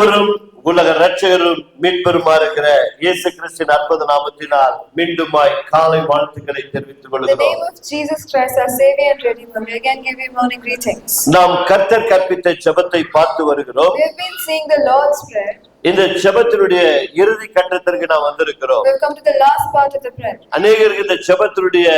ஆண்டவரும் உலக ரட்சகரும் மீட்பெருமா இருக்கிற இயேசு கிறிஸ்துவின் அற்புத நாமத்தினால் மீண்டுமாய் காலை வாழ்த்துக்களை தெரிவித்துக் In the கொள்கிறோம். name of Jesus Christ, our Savior and Redeemer, we again give you morning greetings. நாம் கர்த்தர் கற்பித்த ஜெபத்தை பார்த்து வருகிறோம். We have been seeing the Lord's Prayer. இந்த ஜெபத்தினுடைய இறுதி கட்டத்திற்கு நாம் வந்திருக்கிறோம். We have come to the last part of the prayer. அநேகருக்கு இந்த ஜெபத்தினுடைய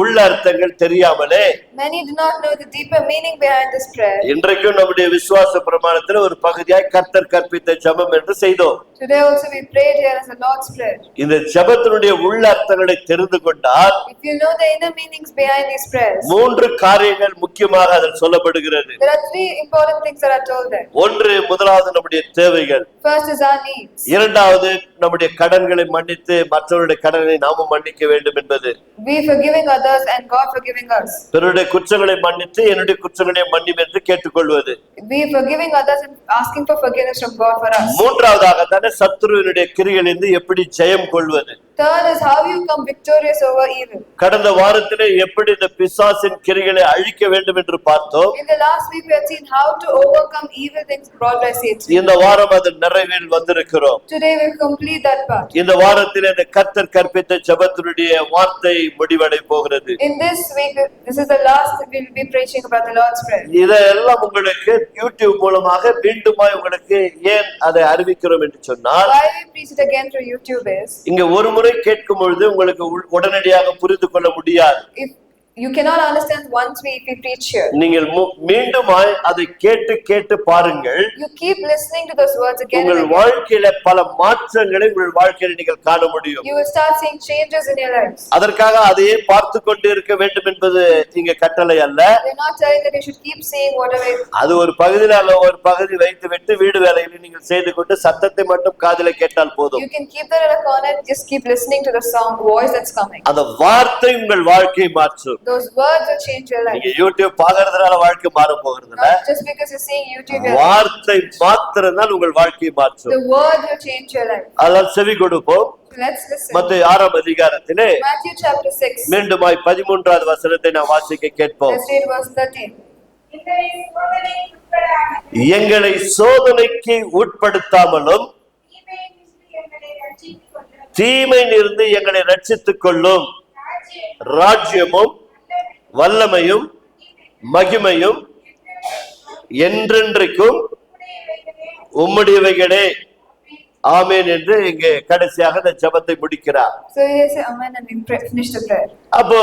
உள்ள அர்த்தங்கள் தெரியாமலே Many do not know the deeper meaning behind this prayer. இன்றைக்கும் நம்முடைய விசுவாச பிரமாணத்தில் ஒரு பகுதியாய் கர்த்தர் கற்பித்த ஜெபம் என்று செய்தோம். Today also we prayed here as a Lord's Prayer. இந்த ஜெபத்தினுடைய உள்ள அர்த்தங்களை தெரிந்து கொண்டால் If you know the inner meanings behind these prayers, மூன்று காரியங்கள் முக்கியமாக அதில் சொல்லப்படுகிறது. there are three important things that are told there. ஒன்று, முதலாவது நம்முடைய தேவைகள். First is our needs. இரண்டாவது, நம்முடைய கடன்களை மன்னித்து மற்றவருடைய கடனை நாமும் மன்னிக்க வேண்டும் என்பது. We forgiving others and God forgiving us. பிறருடைய குற்றங்களை மன்னித்து என்னுடைய குற்றங்களை மன்னியும் என்று கேட்டுக்கொள்வது. We forgiving others and asking for forgiveness from God for us. மூன்றாவதாக தானே சத்துருவினுடைய கிரிகளிலிருந்து எப்படி ஜெயம் கொள்வது. Third is how you come victorious over evil. கடந்த வாரத்திலே எப்படி இந்த பிசாசின் கிரிகளை அழிக்க வேண்டும் என்று பார்த்தோம். In the last week we have seen how to overcome evil things brought by Satan. இந்த வாரம் அது நிறைவில் வந்திருக்கிறோம். Today we will complete that part. இந்த வாரத்திலே இந்த கர்த்தர் கற்பித்த ஜெபத்தினுடைய வார்த்தை முடிவடை போகிறது. In this week, this is the last we will be preaching about the Lord's Prayer. இதெல்லாம் உங்களுக்கு யூடியூப் மூலமாக மீண்டுமாய் உங்களுக்கு ஏன் அதை அறிவிக்கிறோம் என்று சொன்னால், Why we preach it again through YouTube is, இங்க ஒரு முறை கேட்கும் பொழுது உங்களுக்கு உடனடியாக புரிந்து கொள்ள முடியாது. if you cannot understand once we preach here, நீங்கள் மீண்டுமாய் அதை கேட்டு கேட்டு பாருங்கள். you keep listening to those words again and உங்கள் again. வாழ்க்கையில பல மாற்றங்களை உங்கள் வாழ்க்கையில நீங்கள் காண முடியும். You will start seeing changes in your lives. அதற்காக அதையே பார்த்து கொண்டு இருக்க வேண்டும் என்பது இங்க கட்டளை அல்ல. We are not telling that you should keep saying whatever. அது ஒரு பகுதியில ஒரு பகுதி வைத்து விட்டு வீடு வேலைகளை நீங்கள் செய்து கொண்டு சத்தத்தை மட்டும் காதில கேட்டால் போதும். You can keep that at a corner, just keep listening to the song, voice that's coming. அந்த வார்த்தை உங்கள் வாழ்க்கையை மாற்றும். Those words will change your life. நீங்க யூடியூப் பார்க்கறதுனால வாழ்க்கை மாற போகிறது இல்ல. Not just because you're seeing YouTube, வார்த்தை மாத்திரம்தான் உங்கள் வாழ்க்கையை மாற்றும். the word will change your life. அதனால் செவி கொடுப்போம். Let's listen. மத்தேயு 6ஆம் அதிகாரத்திலே Matthew chapter 6. மீண்டுமாய் 13வது வசனத்தை நாம் வாசிக்க கேட்போம். Let's read verse 13. எங்களை சோதனைக்கு உட்படுத்தாமலும் தீமையிலிருந்து எங்களை ரட்சித்துக் கொள்ளும் ராஜ்யமும் வல்லமையும் மகிமையும் என்றென்றைக்கும் உம்முடையவைகளே, ஆமென் என்று இங்கே கடைசியாக இந்த ஜெபத்தை முடிக்கிறார். So he says amen and we finish the prayer. அப்போ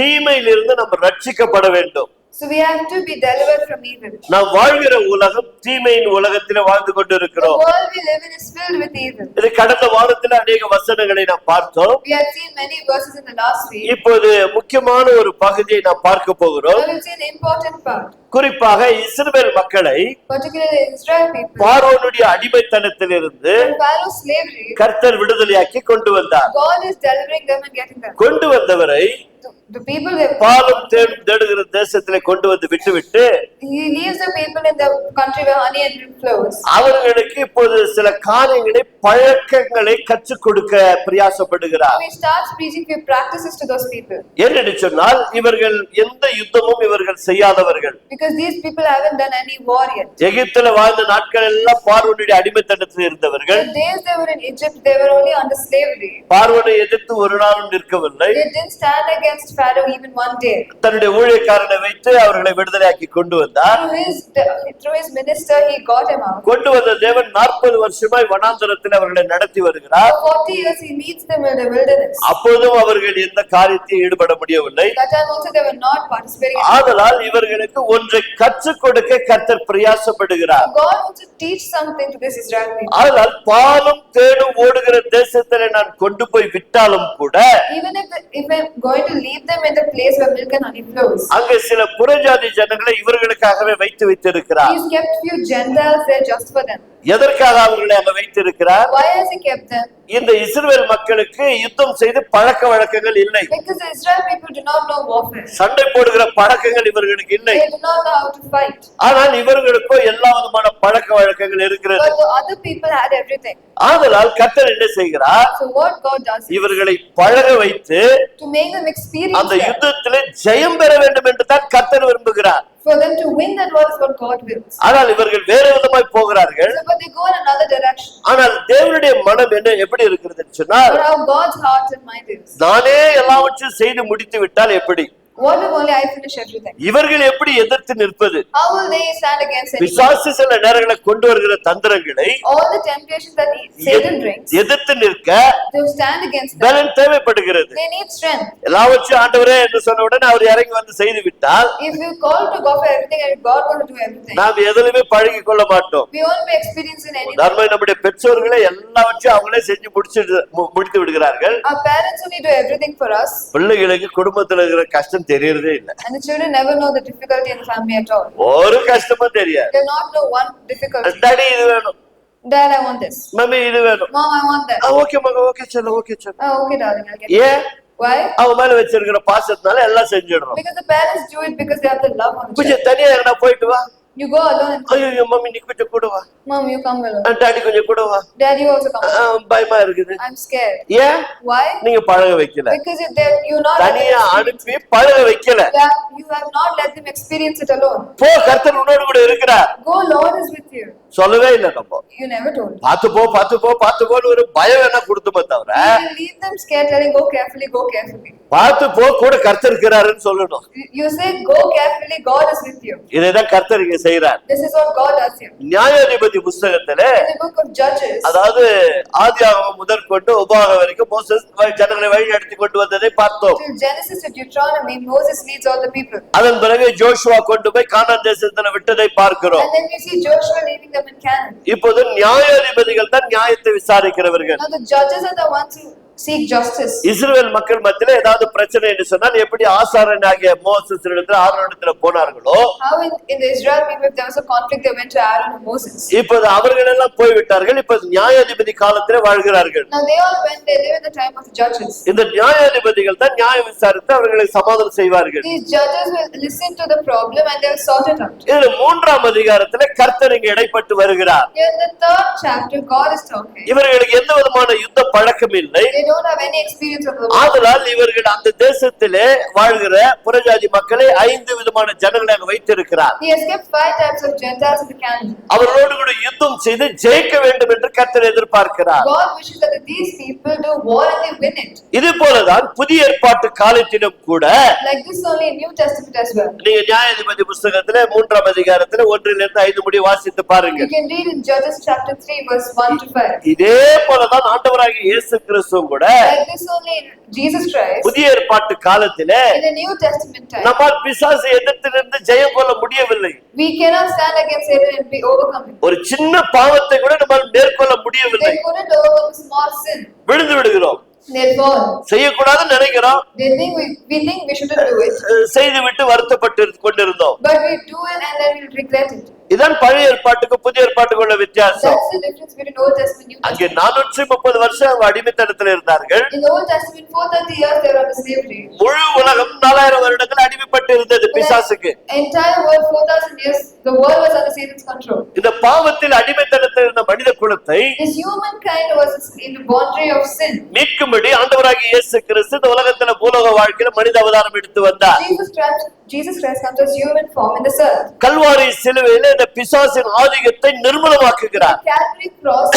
தீமையிலிருந்து நம்ம ரட்சிக்கப்பட வேண்டும். So we have to be delivered from evil. நாம் வாழ்கிற உலகம் தீமையின் உலகத்திலே வாழ்ந்து The கொண்டிருக்கிறோம். world we live in is filled with evil. இது கடந்த வாரத்தில் அநேக வசனங்களை நாம் பார்த்தோம். We have seen many verses in the last week. இப்போது முக்கியமான ஒரு பகுதியை நாம் பார்க்க போகிறோம். Now we'll see an important part, குறிப்பாக இஸ்ரவேல் மக்களை particularly the Israel people, பார்வோனுடைய அடிமைத்தனத்திலிருந்து from Pharaoh's slavery. கர்த்தர் விடுதலையாக்கி கொண்டு வந்தார். God is delivering them and getting them. கொண்டு வந்தவரை The people they பாலும் தேடும் தேடுகிற தேசத்திலே கொண்டு வந்து விட்டுவிட்டு he leaves the people in the country where honey and milk flows. அவர்களுக்கு இப்போது சில காரியங்களை பழக்கங்களை கற்றுக் கொடுக்க பிரயாசப்படுகிறார். He starts preaching few practices to those people, என்று சொன்னால் இவர்கள் எந்த யுத்தமும் இவர்கள் செய்யாதவர்கள். because these people haven't done any war yet. எகிப்தில வாழ்ந்த நாட்கள் எல்லாம் பார்வோனுடைய அடிமைத்தனத்தில் இருந்தவர்கள். The days they were in Egypt, they were only under slavery. பார்வோனை எதிர்த்து ஒரு நாளும் நிற்கவில்லை. They didn't stand against Pharaoh even one day. தன்னுடைய ஊழியக்காரனை வைத்து அவர்களை விடுதலையாக்கி கொண்டு வந்தார். Through his minister, he got him out. கொண்டு வந்த தேவன் 40 வருஷமாய் வனாந்தரத்தில் அவர்களை நடத்தி வருகிறார். For 40 years he leads them in the wilderness. அப்போதும் அவர்கள் எந்த காரியத்தையும் ஈடுபட முடியவில்லை. That time also they were not participating. ஆதலால் இவர்களுக்கு ஒன்றை கற்றுக் கொடுக்க கர்த்தர் பிரயாசப்படுகிறார். God wants to teach something to this Israel people. ஆதலால் பாலும் தேடும் ஓடுகிற தேசத்திலே நான் கொண்டு போய் விட்டாலும் கூட Even if I'm going to leave them in the place where milk and honey flows, அங்கே சில புறஜாதி ஜனங்களை இவர்களுக்காகவே வைத்து வைத்திருக்கிறார். he's kept few Gentiles there just for them. எதற்காக அவர்களை அங்க வைத்திருக்கிறார்? Why has he kept them? இந்த இஸ்ரவேல் மக்களுக்கு யுத்தம் செய்து பழக்க வழக்கங்கள் இல்லை. Because the Israel people do not know warfare. சண்டை போடுகிற பழக்கங்கள் இவர்களுக்கு இல்லை. They do not know how to fight. ஆனால் இவர்களுக்கோ எல்லா விதமான பழக்க வழக்கங்கள் இருக்கிறது. But the other people had everything. ஆதலால் கர்த்தர் என்ன செய்கிறார்? So what God does is இவர்களை பழக வைத்து to make them experience அந்த that. யுத்தத்திலே ஜெயம் பெற வேண்டும் என்று தான் கர்த்தர் விரும்புகிறார். For them to win think that was what God wills. ஆனால் இவர்கள் வேறு விதமாய் போகிறார்கள். So, but they go in another direction. ஆனால் தேவனுடைய மனம் என்ன எப்படி இருக்கிறதுன்னு சொன்னால், But how God's heart and mind is. நானே எல்லாவற்றையும் செய்து முடித்து விட்டால் எப்படி, What if only I finish everything? இவர்கள் எப்படி எதிர்த்து நிற்பது? How will they stand against anyone? பிசாசு சில நேரங்களை கொண்டு வருகிற தந்திரங்களை All the temptations that Satan brings, எதிர்த்து நிற்க to stand against them, பலன் தேவைப்படுகிறது. they need strength. எல்லாவற்றையும் ஆண்டவரே என்று சொன்ன உடனே அவர் இறங்கி வந்து செய்து விட்டால் If you call to God for everything and God want to do everything, நாம் எதிலுமே பழகி கொள்ள மாட்டோம். we won't be experienced in anything. தர்ம நம்முடைய பெற்றோர்களே எல்லாவற்றையும் அவங்களே செஞ்சு முடித்து விடுகிறார்கள். Our parents only do everything for us, பிள்ளைகளுக்கு குடும்பத்துல இருக்கிற கஷ்டம் தெரியறதே இல்லை. and the children never know the difficulty in the family at all. ஒரு கஷ்டமும் தெரியாது. They'll not know one difficulty. Daddy இது வேணும், Dad, I want this. Mummy இது வேணும். Mom, I want that. Okay மக, ஓகே சொல்ல, ஓகே சொல்ல. Oh, okay, darling, I'll get it. ஏன் Why? அவங்க மேல வச்சிருக்கிற பாசத்தினால எல்லாம் செஞ்சிடுறோம். Because the parents do it because they have the love on the கொஞ்சம் child. தனியா எங்கனா போயிட்டு வா. You go alone and ஐயோ மம்மி நீ கொஞ்சம் கூட வா. Mom, you come alone. Daddy கொஞ்சம் கூட வா. Dad, you also come alone. பயமா இருக்குது. I'm scared. ஏன் Why? நீங்க பழக வைக்கல. Because you're not தனியா அனுப்பி பழக வைக்கல. you have not let them experience it alone. போ, கர்த்தர் உன்னோடு கூட இருக்கிறார். Go, Lord is with you. சொல்லவே இல்லை நம்ம. You never told. பாத்து போ பாத்து போ பாத்து போன்னு ஒரு பயம் என்ன கொடுத்துமே தவிர, You leave them scared, telling go carefully, go carefully. பாத்து போ கூட கர்த்தர் இருக்கிறாருன்னு சொல்லணும். You say go carefully, God is with you. இதைதான் கர்த்தர் இங்க செய்யறார். This is what God does here. நியாயாதிபதி புஸ்தகத்திலே, In the book of Judges, அதாவது ஆதியாகமம் முதற்கொண்டு உபாகமம் வரைக்கும் மோசஸ் ஜனங்களை வழி நடத்தி கொண்டு வந்ததை பார்த்தோம். till Genesis to Deuteronomy, Moses leads all the people. அதன் பிறகு ஜோஷுவா கொண்டு போய் கானான் தேசத்துல விட்டதை பார்க்கிறோம். And then we see Joshua leading them in Canaan. இப்போது நியாயாதிபதிகள் தான் நியாயத்தை விசாரிக்கிறவர்கள். Now the judges are the ones who seek justice. இஸ்ரவேல் மக்கள் மத்தியில ஏதாவது பிரச்சனை என்று சொன்னால் எப்படி ஆசாரனாகிய மோசஸ் இடத்துல ஆரோனிடத்துல போனார்களோ, How in the Israel people, if there was a conflict, they went to Aaron and Moses. இப்போது அவர்கள் எல்லாம் போய்விட்டார்கள். இப்ப நியாயாதிபதி காலத்திலே வாழ்கிறார்கள். Now they all went, they live in the time of the judges. இந்த நியாயாதிபதிகள் தான் நியாயம் விசாரித்து அவர்களை சமாதானம் செய்வார்கள். These judges will listen to the problem and they will sort it out. இதுல 3ஆம் அதிகாரத்திலே கர்த்தர் இங்கே இடைப்பட்டு வருகிறார். Here in the 3rd chapter, God is talking. இவர்களுக்கு எந்த விதமான யுத்த பழக்கம் இல்லை. They don't have any experience of the war. ஆதலால் இவர்கள் அந்த தேசத்திலே வாழ்கிற புறஜாதி மக்களை 5 விதமான ஜனங்களாக வைத்திருக்கிறார். He has kept 5 types of Gentiles in the Canaan. அவர்களோடு கூட யுத்தம் செய்து ஜெயிக்க வேண்டும் என்று கர்த்தர் எதிர்பார்க்கிறார். God wishes that these people do war and they win it. இது போலதான் புதிய ஏற்பாட்டு காலத்திலும் கூட, Like this only in New Testament as well. நீங்க நியாயாதிபதி புஸ்தகத்திலே 3ஆம் அதிகாரத்திலே 1லிருந்து 5 முடிய வாசித்து பாருங்க. You can read in Judges chapter 3 verse 1 to 5. இதே போலதான் ஆண்டவராகிய இயேசு கிறிஸ்துவும் கூட Like this only in Jesus Christ. புதிய ஏற்பாட்டு காலத்திலே In the New Testament time, நம்மால் பிசாசை எதிர்த்து நின்று ஜெயம் கொள்ள முடியவில்லை. we cannot stand against Satan and be overcome it. ஒரு சின்ன பாவத்தை கூட நம்மால் மேற்கொள்ள முடியவில்லை. They couldn't overcome a small sin. விழுந்து விடுகிறோம். They fall. செய்யக்கூடாதுன்னு நினைக்கிறோம். They think we think we shouldn't do it. செய்து விட்டு வருத்தப்பட்டு கொண்டிருந்தோம். But we do it and then we'll regret it. இதான் பழைய ஏற்பாட்டுக்கு புதிய ஏற்பாட்டுக்கு உள்ள வித்தியாசம். That's the difference between Old Testament and New அங்கே Testament. 430 வருஷம் அவங்க அடிமைத்தனத்தில் இருந்தார்கள். In the Old Testament, 430 years they were under slavery. முழு உலகம் 4000 வருடங்கள் அடிமைப்பட்டு இருந்தது பிசாசுக்கு. Entire world, 4000 years, the world was under Satan's control. இந்த பாவத்தில் அடிமைத்தனத்தில் இருந்த மனித குலத்தை This humankind was in the boundary of sin. மீட்கும்படி ஆண்டவராகிய இயேசு கிறிஸ்து இந்த உலகத்துல பூலோக வாழ்க்கையில மனித அவதாரம் எடுத்து வந்தார். Jesus Christ comes as human form in this earth. Kalvari சிலுவையிலே இந்த பிசாசின் ஆதிக்கத்தை நிர்மூலமாக்குகிறார். Calvary cross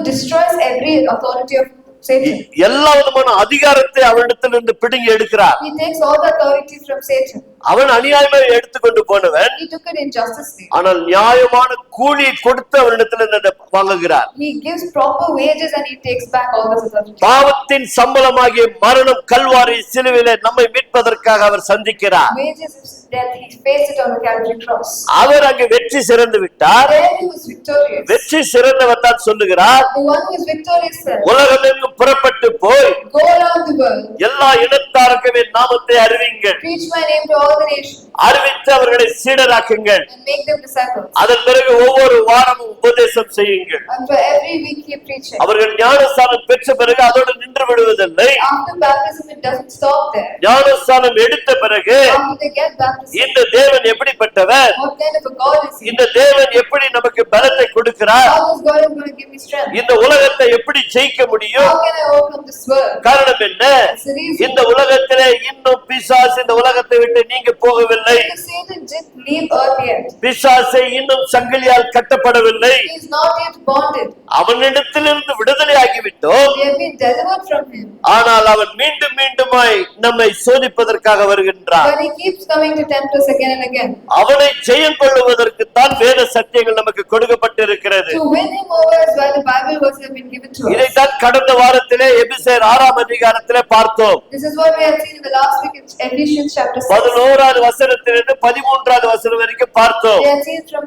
destroys every authority of Satan. எல்லா விதமான அதிகாரத்தை அவனிடத்திலிருந்து பிடுங்கி எடுக்கிறார். He takes all the authority from Satan. அவன் அநியாயமாக எடுத்துக்கொண்டு போனவன், He took it injustice. ஆனால் நியாயமான கூலியை கொடுத்து அவனிடத்திலிருந்து வாங்குகிறார். He gives proper wages and he takes back all the authority. பாவத்தின் சம்பளமாகிய மரணம் கல்வாரி சிலுவையிலே நம்மை மீட்பதற்காக அவர் சந்திக்கிறார். Wages is death. He faced it on the Calvary cross. அவர் அங்கு வெற்றி சிறந்து விட்டார். There he was victorious. வெற்றி சிறந்தவர் தான் சொல்லுகிறார், The one who is victorious said, உலகமெங்கும் புறப்பட்டு போய் go around the world, எல்லா இனத்தாருக்கும் என் நாமத்தை அறிவிங்கள், preach my name to all the nations, அறிவித்து அவர்களை சீடராக்குங்கள், and make them disciples. அதன் பிறகு ஒவ்வொரு வாரமும் உபதேசம் செய்யுங்கள். And for every week he preaching. அவர்கள் ஞானஸ்தானம் பெற்ற பிறகு அதோடு நின்று விடுவதில்லை. After baptism it doesn't stop there. ஞானஸ்தானம் எடுத்த பிறகு After they get baptism, இந்த தேவன் எப்படிப்பட்டவர், what kind of a God is he? இந்த தேவன் எப்படி நமக்கு பலத்தை கொடுக்கிறார், How is God going going to give me strength? இந்த உலகத்தை எப்படி ஜெயிக்க முடியும்? How can I overcome this world? காரணம் என்ன? It's the reason. இந்த உலகத்திலே இன்னும் பிசாசு இந்த உலகத்தை விட்டு நீங்க போகவில்லை. Because Satan didn't leave earth yet. பிசாசை இன்னும் சங்கிலியால் கட்டப்படவில்லை. He is not yet bonded. அவனிடத்திலிருந்து விடுதலை ஆகிவிட்டோம். We have been delivered from him. ஆனால் அவன் மீண்டும் மீண்டுமாய் நம்மை சோதிப்பதற்காக வருகின்றான். But he keeps coming to tempt us again and again. அவனை ஜெயம் கொள்ளுவதற்கு தான் வேத சத்தியங்கள் நமக்கு கொடுக்கப்பட்டிருக்கிறது. To win him over is why the Bible verses have been given to us. இதைத்தான் கடந்த வாரத்திலே எபிசேயர் 6ஆம் அதிகாரத்திலே பார்த்தோம். This is what we have seen in the last week in Ephesians chapter 6. 11வது வசனத்திலிருந்து 13வது வசனம் வரைக்கும் பார்த்தோம். We have seen from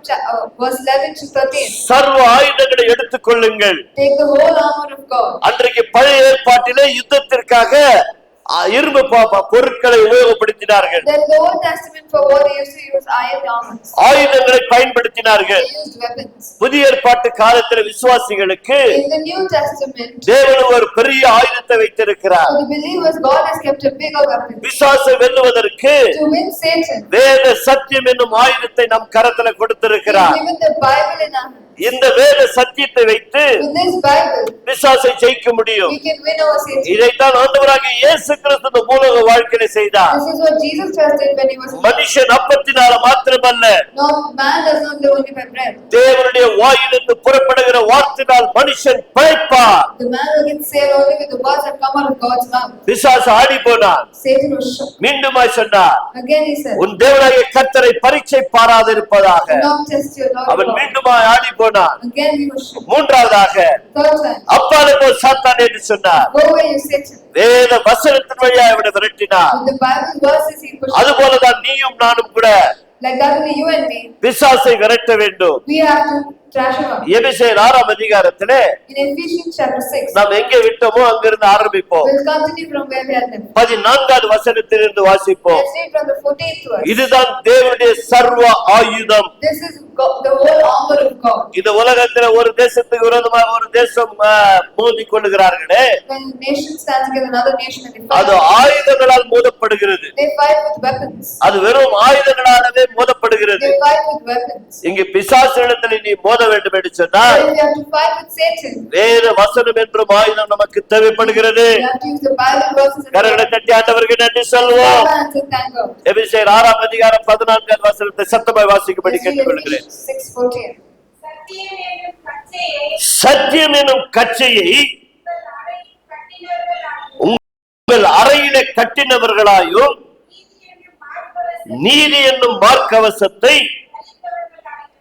verse 11 to 13. சர்வ ஆயுதங்களை எடுத்துக்கொள்ளுங்கள். Take the whole armor of God. அன்றைக்கு பழைய ஏற்பாட்டிலே யுத்தத்திற்காக இரும்பு பொருட்களை உபயோகப்படுத்தினார்கள். Then the Old Testament for war they used to use iron armors. ஆயுதங்களை பயன்படுத்தினார்கள். They used weapons. புதிய ஏற்பாட்டு காலத்தில் விசுவாசிகளுக்கு In the New Testament, தேவன் ஒரு பெரிய ஆயுதத்தை வைத்திருக்கிறார். for the believers, God has kept a bigger weapon. பிசாசை வெல்லுவதற்கு To win Satan, வேத சத்தியம் என்னும் ஆயுதத்தை நம் கரத்துல He's கொடுத்திருக்கிறார். given the Bible in our hands. இந்த வேத சத்தியத்தை வைத்து With this Bible, பிசாசை ஜெயிக்க முடியும். we can win over Satan. இதைத்தான் ஆண்டவராகிய இயேசு கிறிஸ்து இந்த பூலோக வாழ்க்கையில செய்தார். This is what Jesus Christ did when he was born. மனுஷன் அப்பத்தினால மாத்திரமல்ல, No, man does not live only by bread. தேவனுடைய வாயிலிருந்து புறப்படுகிற வார்த்தையால் மனுஷன் பிழைப்பார். The man will get saved only with the words that come out of God's mouth. பிசாசு ஆடி போனான். Satan was shook. மீண்டுமாய் சொன்னார், Again he said, உன் தேவனாகிய கர்த்தரை பரீட்சை பாராதிருப்பதாக. "Do not test your Lord அவன் God." மீண்டுமாய் ஆடி போனான். Again he was shook. மூன்றாவதாக, Third time, அப்பாலே போ சாத்தானே என்று சொன்னார். "Go away, you Satan." வேத வசனத்தின் வழியாக அவனை விரட்டினார். With the Bible verses he pushed. அதுபோலதான் நீயும் நானும் கூட Like that only you and me, பிசாசை விரட்ட வேண்டும். we have to trash him out. எபிசேயர் 6ஆம் அதிகாரத்திலே In Ephesians chapter 6, நாம் எங்கே விட்டோமோ அங்கிருந்து ஆரம்பிப்போம். we'll continue from where we had left. 14வது வசனத்திலிருந்து வாசிப்போம். Let's read from the 14th verse. இதுதான் தேவனுடைய சர்வ ஆயுதம். This is the whole armor of God. இந்த உலகத்துல ஒரு தேசத்துக்கு விரோதமாக ஒரு தேசம் மோதி கொள்ளுகிறார்களே, When a nation stands against another nation and they அது fight, ஆயுதங்களால் மோதப்படுகிறது. they fight with weapons. அது வெறும் ஆயுதங்களாலவே மோதப்படுகிறது. They fight with weapons. இங்கு பிசாசிடத்தில் நீ மோத வேண்டும் என்று சொன்னால் But if you have to fight with Satan, வேத வசனம் என்றும் ஆயுதம் நமக்கு தேவைப்படுகிறது. you have to use the Bible verses and கரங்களை தட்டி ஆண்டவருக்கு நன்றி சொல்வோம். hands and thank God. எபிரேயர் 6ஆம் அதிகாரம் 14வது வசனத்தை சத்தமாய் வாசிக்கும்படி Let's read கேட்டுக்கொள்கிறேன். Ephesians 6:14. சத்தியம் எனும் கச்சையை உங்கள் அறையிலே கட்டினவர்களாயும் நீதி என்னும் மார்க்கவசத்தை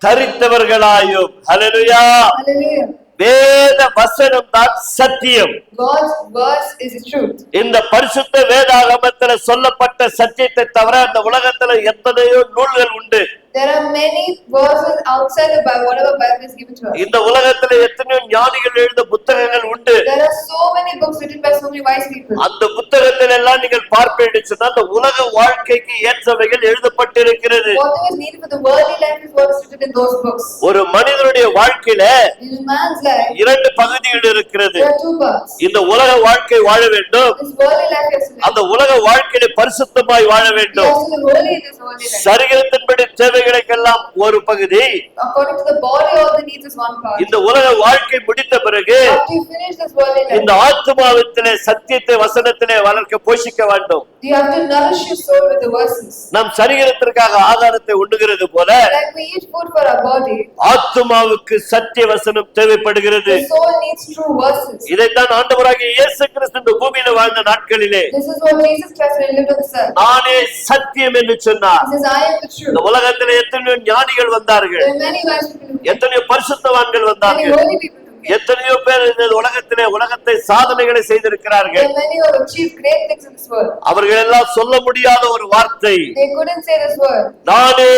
தரித்தவர்களாயும். ஹல்லேலூயா. Hallelujah. வேத வசனம் தான் சத்தியம். God's verse is the truth. இந்த பரிசுத்த வேதாகமத்துல சொல்லப்பட்ட சத்தியத்தை தவிர இந்த உலகத்துல எத்தனையோ நூல்கள் உண்டு. There are many verses outside the Bible, whatever Bible is given to us. இந்த உலகத்துல எத்தனையோ ஞானிகள் எழுத புத்தகங்கள் உண்டு. There are so many books written by so many wise people. அந்த புத்தகத்தில் எல்லாம் நீங்கள் பார்ப்பீர்கள் சொன்னா அந்த உலக வாழ்க்கைக்கு ஏற்றவைகள் எழுதப்பட்டிருக்கிறது. Whatever is needed for the worldly life is what is written in those books. ஒரு மனிதனுடைய வாழ்க்கையில In a man's life, இரண்டு பகுதிகள் இருக்கிறது. there are two parts. இந்த உலக வாழ்க்கை வாழ வேண்டும், This worldly life has to live. அந்த உலக வாழ்க்கையை பரிசுத்தமாய் வாழ We வேண்டும். have to live holy in this worldly life. சரீரத்தின்படி தேவைகளுக்கெல்லாம் ஒரு பகுதி, According to the body, all the needs is one part. இந்த உலக வாழ்க்கை முடித்த பிறகு After you finish this worldly life, இந்த ஆத்துமாவிலே சத்தியத்தை வசனத்திலே வளர்க்க போஷிக்க வேண்டும். you have to nourish your soul with the verses. நம் சரீரத்திற்காக ஆகாரத்தை உண்ணுகிறது போல Like we eat food for our body, ஆத்துமாவுக்கு சத்திய வசனம் தேவைப்படுகிறது. the soul needs true verses. இதைத்தான் ஆண்டவராகிய இயேசு கிறிஸ்து இந்த பூமியில வாழ்ந்த நாட்களிலே This is what Jesus Christ when he lived on this earth. நானே சத்தியம் என்று சொன்னார். He says, I am the truth. இந்த உலகத்திலே எத்தனையோ ஞானிகள் வந்தார்கள், There are many wise people who came. எத்தனையோ பரிசுத்தவான்கள் Many வந்தார்கள், holy people who came. எத்தனையோ பேர் இந்த உலகத்திலே உலகத்தை சாதனைகளை There செய்திருக்கிறார்கள். are many who have achieved great things in this world. அவர்கள் எல்லாம் சொல்ல முடியாத ஒரு வார்த்தை, They couldn't say this word. நானே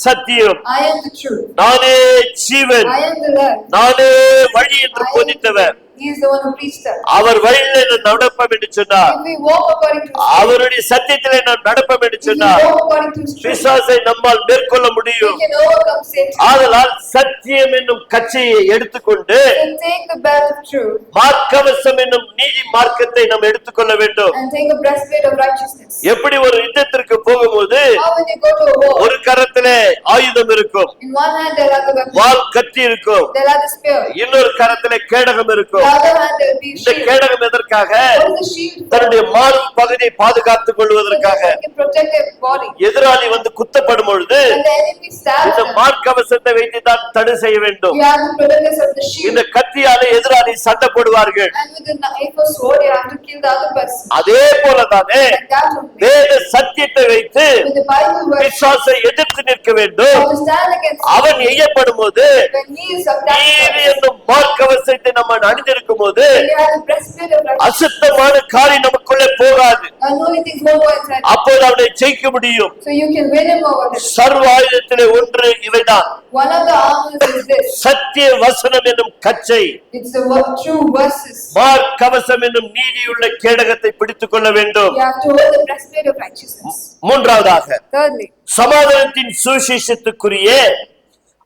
சத்தியம், I am the truth. நானே ஜீவன், I am the life. நானே வழி என்று போதித்தவர். He is the one who preached that. அவர் வழியிலே நான் நடப்பேன் என்று சொன்னார். If we walk according to his truth, அவருடைய சத்தியத்திலே நான் நடப்பேன் என்று if we சொன்னார். walk according to his truth, பிசாசை நம்மால் மேற்கொள்ள முடியும். முடியும். We can overcome Satan. ஆதலால் சத்தியம் என்னும் கச்சையை எடுத்துக்கொண்டு So take the belt of truth மார்க்கவசம் என்னும் நீதி மார்க்கத்தை நாம் எடுத்துக்கொள்ள வேண்டும். and take a breastplate of righteousness. எப்படி ஒரு யுத்தத்திற்கு போகும்போது How when you go to a war, ஒரு கரத்திலே ஆயுதம் இருக்கும், in one hand there are the weapons, வாள் கத்தி இருக்கும், there are the spear, இன்னொரு கரத்திலே கேடகம் the இருக்கும். other hand there will be இந்த shield. கேடகம் எதற்காக? What is the shield for? தன்னுடைய மார்பு பகுதியை பாதுகாத்துக் So கொள்வதற்காக. that they can protect their body. எதிராளி வந்து குத்தப்படும் பொழுது When the enemy stabs இந்த them, மார்க்கவசத்தை வைத்து தான் தடை செய்ய வேண்டும். you have to protect yourself with the shield. இந்த கத்தியாலே எதிராளி சண்டை போடுவார்கள். And with the knife or sword, you have to kill the other person. அதே போலதானே Like that only. வேத சத்தியத்தை வைத்து With the Bible verse, பிசாசை எதிர்த்து நிற்க வேண்டும். how to stand against அவன் him. எய்யப்படும் போது When he is நீர் attacked, என்னும் மார்க்கவசத்தை நம்ம அணிந்திருக்கும் போது when you have the breastplate of righteousness, அசுத்தமான காரியம் நமக்குள்ளே போகாது. unknowing things won't go inside. அப்போது அவனை ஜெயிக்க முடியும். So you can win him over him. சர்வ ஆயுதத்திலே ஒன்று இவைதான். One of the armors is this. சத்திய வசனம் என்னும் கச்சை, It's the true verses. மார்க்கவசம் என்னும் நீதியுள்ள கேடகத்தை பிடித்துக் கொள்ள வேண்டும். You have to hold the breastplate of righteousness. மூன்றாவதாக Thirdly, சமாதானத்தின் சுவிசேஷத்துக்குரிய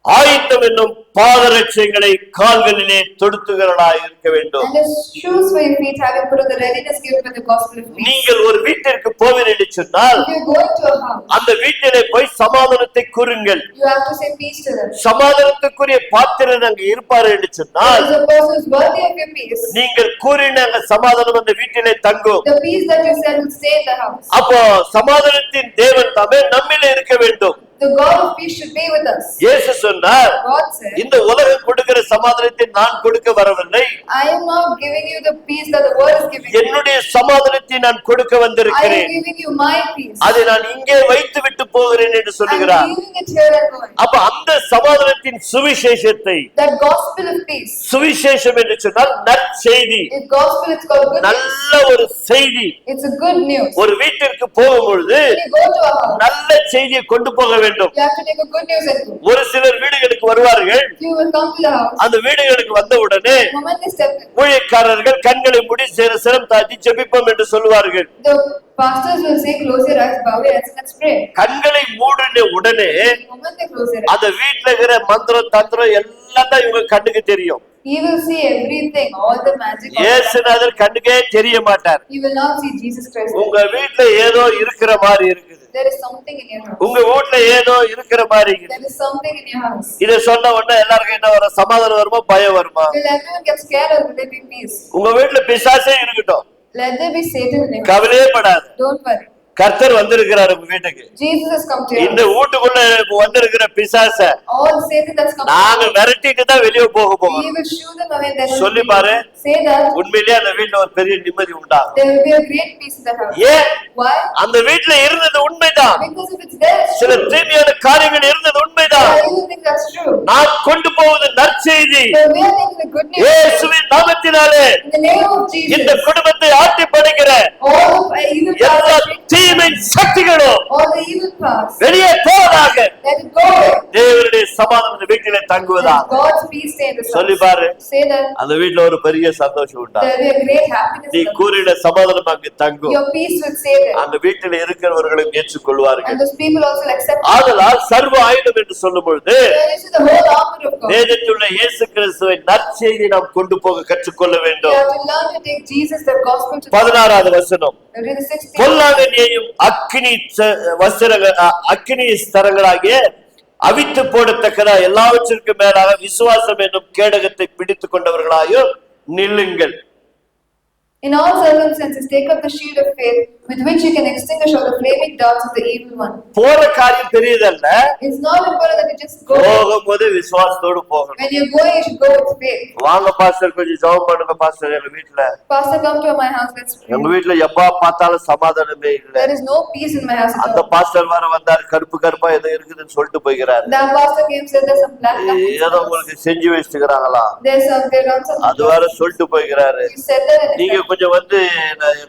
ஆயத்தம் என்னும் பாதரட்சைகளை கால்களிலே தொடுத்துகிறவர்களாய் இருக்க வேண்டும். and the shoes for your feet having put on the readiness given by the gospel of peace. நீங்கள் ஒரு வீட்டிற்கு போவீர்கள் என்று சொன்னால் If you're going to a house, அந்த வீட்டிலே போய் சமாதானத்தை கூறுங்கள். you have to say peace to them. சமாதானத்துக்குரிய பாத்திரர் அங்கு இருப்பார் என்று சொன்னால் If the person who is worthy of your peace, நீங்கள் கூறின அந்த சமாதானம் அந்த வீட்டிலே தங்கும். the peace that you said will stay in the house. அப்போ சமாதானத்தின் தேவன் தாமே நம்மிலே இருக்க வேண்டும். The God of peace should be with us. இயேசு சொன்னார், God said, இந்த உலகம் கொடுக்கிற சமாதானத்தை நான் கொடுக்க வரவில்லை, I am not giving you the peace that the world is giving you. என்னுடைய சமாதானத்தை நான் கொடுக்க I am வந்திருக்கிறேன், giving you my peace. அதை நான் இங்கே வைத்து விட்டு போகிறேன் என்று I சொல்லுகிறார். am leaving it here and going. அப்ப அந்த சமாதானத்தின் சுவிசேஷத்தை, That gospel of peace. சுவிசேஷம் என்று சொன்னால் நற்செய்தி, If gospel, it's called good news. நல்ல ஒரு செய்தி. It's a good news. ஒரு வீட்டிற்கு போகும்பொழுது When you go to a house, நல்ல செய்தியை கொண்டு போக வேண்டும். you have to take a good news and go. ஒரு சிலர் வீடுகளுக்கு வருவார்கள், You will come to the house. அந்த வீடுகளுக்கு வந்த உடனே The moment they step in, ஊழியக்காரர்கள் கண்களை மூடி சிரம் தாழ்த்தி ஜெபிப்போம் என்று சொல்லுவார்கள். the pastors will say, close your eyes, bow your heads, and let's pray. கண்களை மூடின உடனே The moment they close their eyes, அந்த வீட்டுல இருக்கிற மந்திரம் தந்திரம் எல்லாம் தான் இவங்க கண்ணுக்கு தெரியும். he will see everything, all the magic. all the- இயேசுநாதர் கண்ணுக்கே தெரிய மாட்டார். You will not see Jesus Christ. உங்க வீட்டுல ஏதோ இருக்கிற மாதிரி இருக்குது, There is something in your house. உங்க வீட்டுல ஏதோ இருக்கிற மாதிரி இருக்குது. There is something in your house. இத சொன்ன உடனே எல்லாருக்கும் என்ன வரும்? சமாதானம் வருமா, பயம் வருமா? Will everyone get scared or will there be peace? உங்க வீட்டுல பிசாசே இருக்கட்டும், Let there be Satan in your house. கவலையே படாது. Don't worry. கர்த்தர் வந்திருக்கிறார் உங்க வீட்டுக்கு. Jesus has come to your இந்த house. வீட்டுக்குள்ள வந்திருக்கிற பிசாச All Satan that's come to நாங்க your house, விரட்டிட்டு தான் வெளியே போக he போகிறோம். will shoo them away. Then சொல்லி பாரு, say that உண்மையிலேயே அந்த வீட்டுல ஒரு பெரிய நிம்மதி உண்டாகும். there will be a great peace in the house. ஏன்? Why? அந்த வீட்டுல இருந்தது உண்மைதான், Because if it's there, it's சில true. தீமையான காரியங்கள் இருந்தது But உண்மைதான். I don't think that's true. நான் கொண்டு போவது நற்செய்தி. But we are taking the good news. இயேசுவின் நாமத்தினாலே In the name of Jesus, இந்த குடும்பத்தை ஆட்டி படைக்கிற all the evil எல்லா powers, தீமை சக்திகளும் all the evil powers, வெளியே போவதாக. let it go away. தேவனுடைய சமாதானம் இந்த வீட்டிலே தங்குவதா. Let God's peace stay in this சொல்லி house. பாரு, Say that அந்த வீட்டுல ஒரு பெரிய சந்தோஷம் உண்டா. there will be a great happiness நீ in the house. கூறின சமாதானம் அங்கு தங்கும். Your peace will stay there. அந்த வீட்டில் இருக்கிறவர்களும் ஏற்றுக்கொள்வார்கள். And those people also will accept it. ஆதலால் சர்வ ஆயுதம் என்று சொல்லும் பொழுது There is the whole armor of God. வேதத்திலுள்ள இயேசு கிறிஸ்துவை நற்செய்தி நாம் கொண்டு போக கற்றுக்கொள்ள You வேண்டும். have to learn to take Jesus, the gospel, to 16வது வசனம், read the 16th. பொல்லாங்கனியையும் அக்கினி ஸ்தரங்களாகிய அவித்து போடத்தக்கதா எல்லாவற்றிற்கும் மேலாக விசுவாசம் என்னும் கேடகத்தை பிடித்துக் கொண்டவர்களாயும் நில்லுங்கள். In all circumstances, take up the shield of faith with which you can extinguish all the flaming darts of the evil one. போற காரியம் பெரியதல்ல, It's not important that you just go. போகும்போது விசுவாசத்தோடு போகணும். When you're going, you should go with faith. வாங்க pastor, கொஞ்சம் ஜெபம் பண்ணுங்க pastor. எங்க வீட்டுல Pastor, come to my house, let's pray. எங்க வீட்டுல எப்ப பார்த்தாலும் சமாதானமே இல்ல. There is no peace in my house at அந்த all. பாஸ்டர் வர வந்தார், கருப்பு கருப்பா ஏதோ இருக்குதுன்னு சொல்லிட்டு போய்கிறாரு. That pastor came, said there's some black ஏதோ உங்களுக்கு செஞ்சு வச்சுக்கிறாங்களா, they done some. அது வேற சொல்லிட்டு போய்கிறாரு. You said that and நீங்க கொஞ்சம் வந்து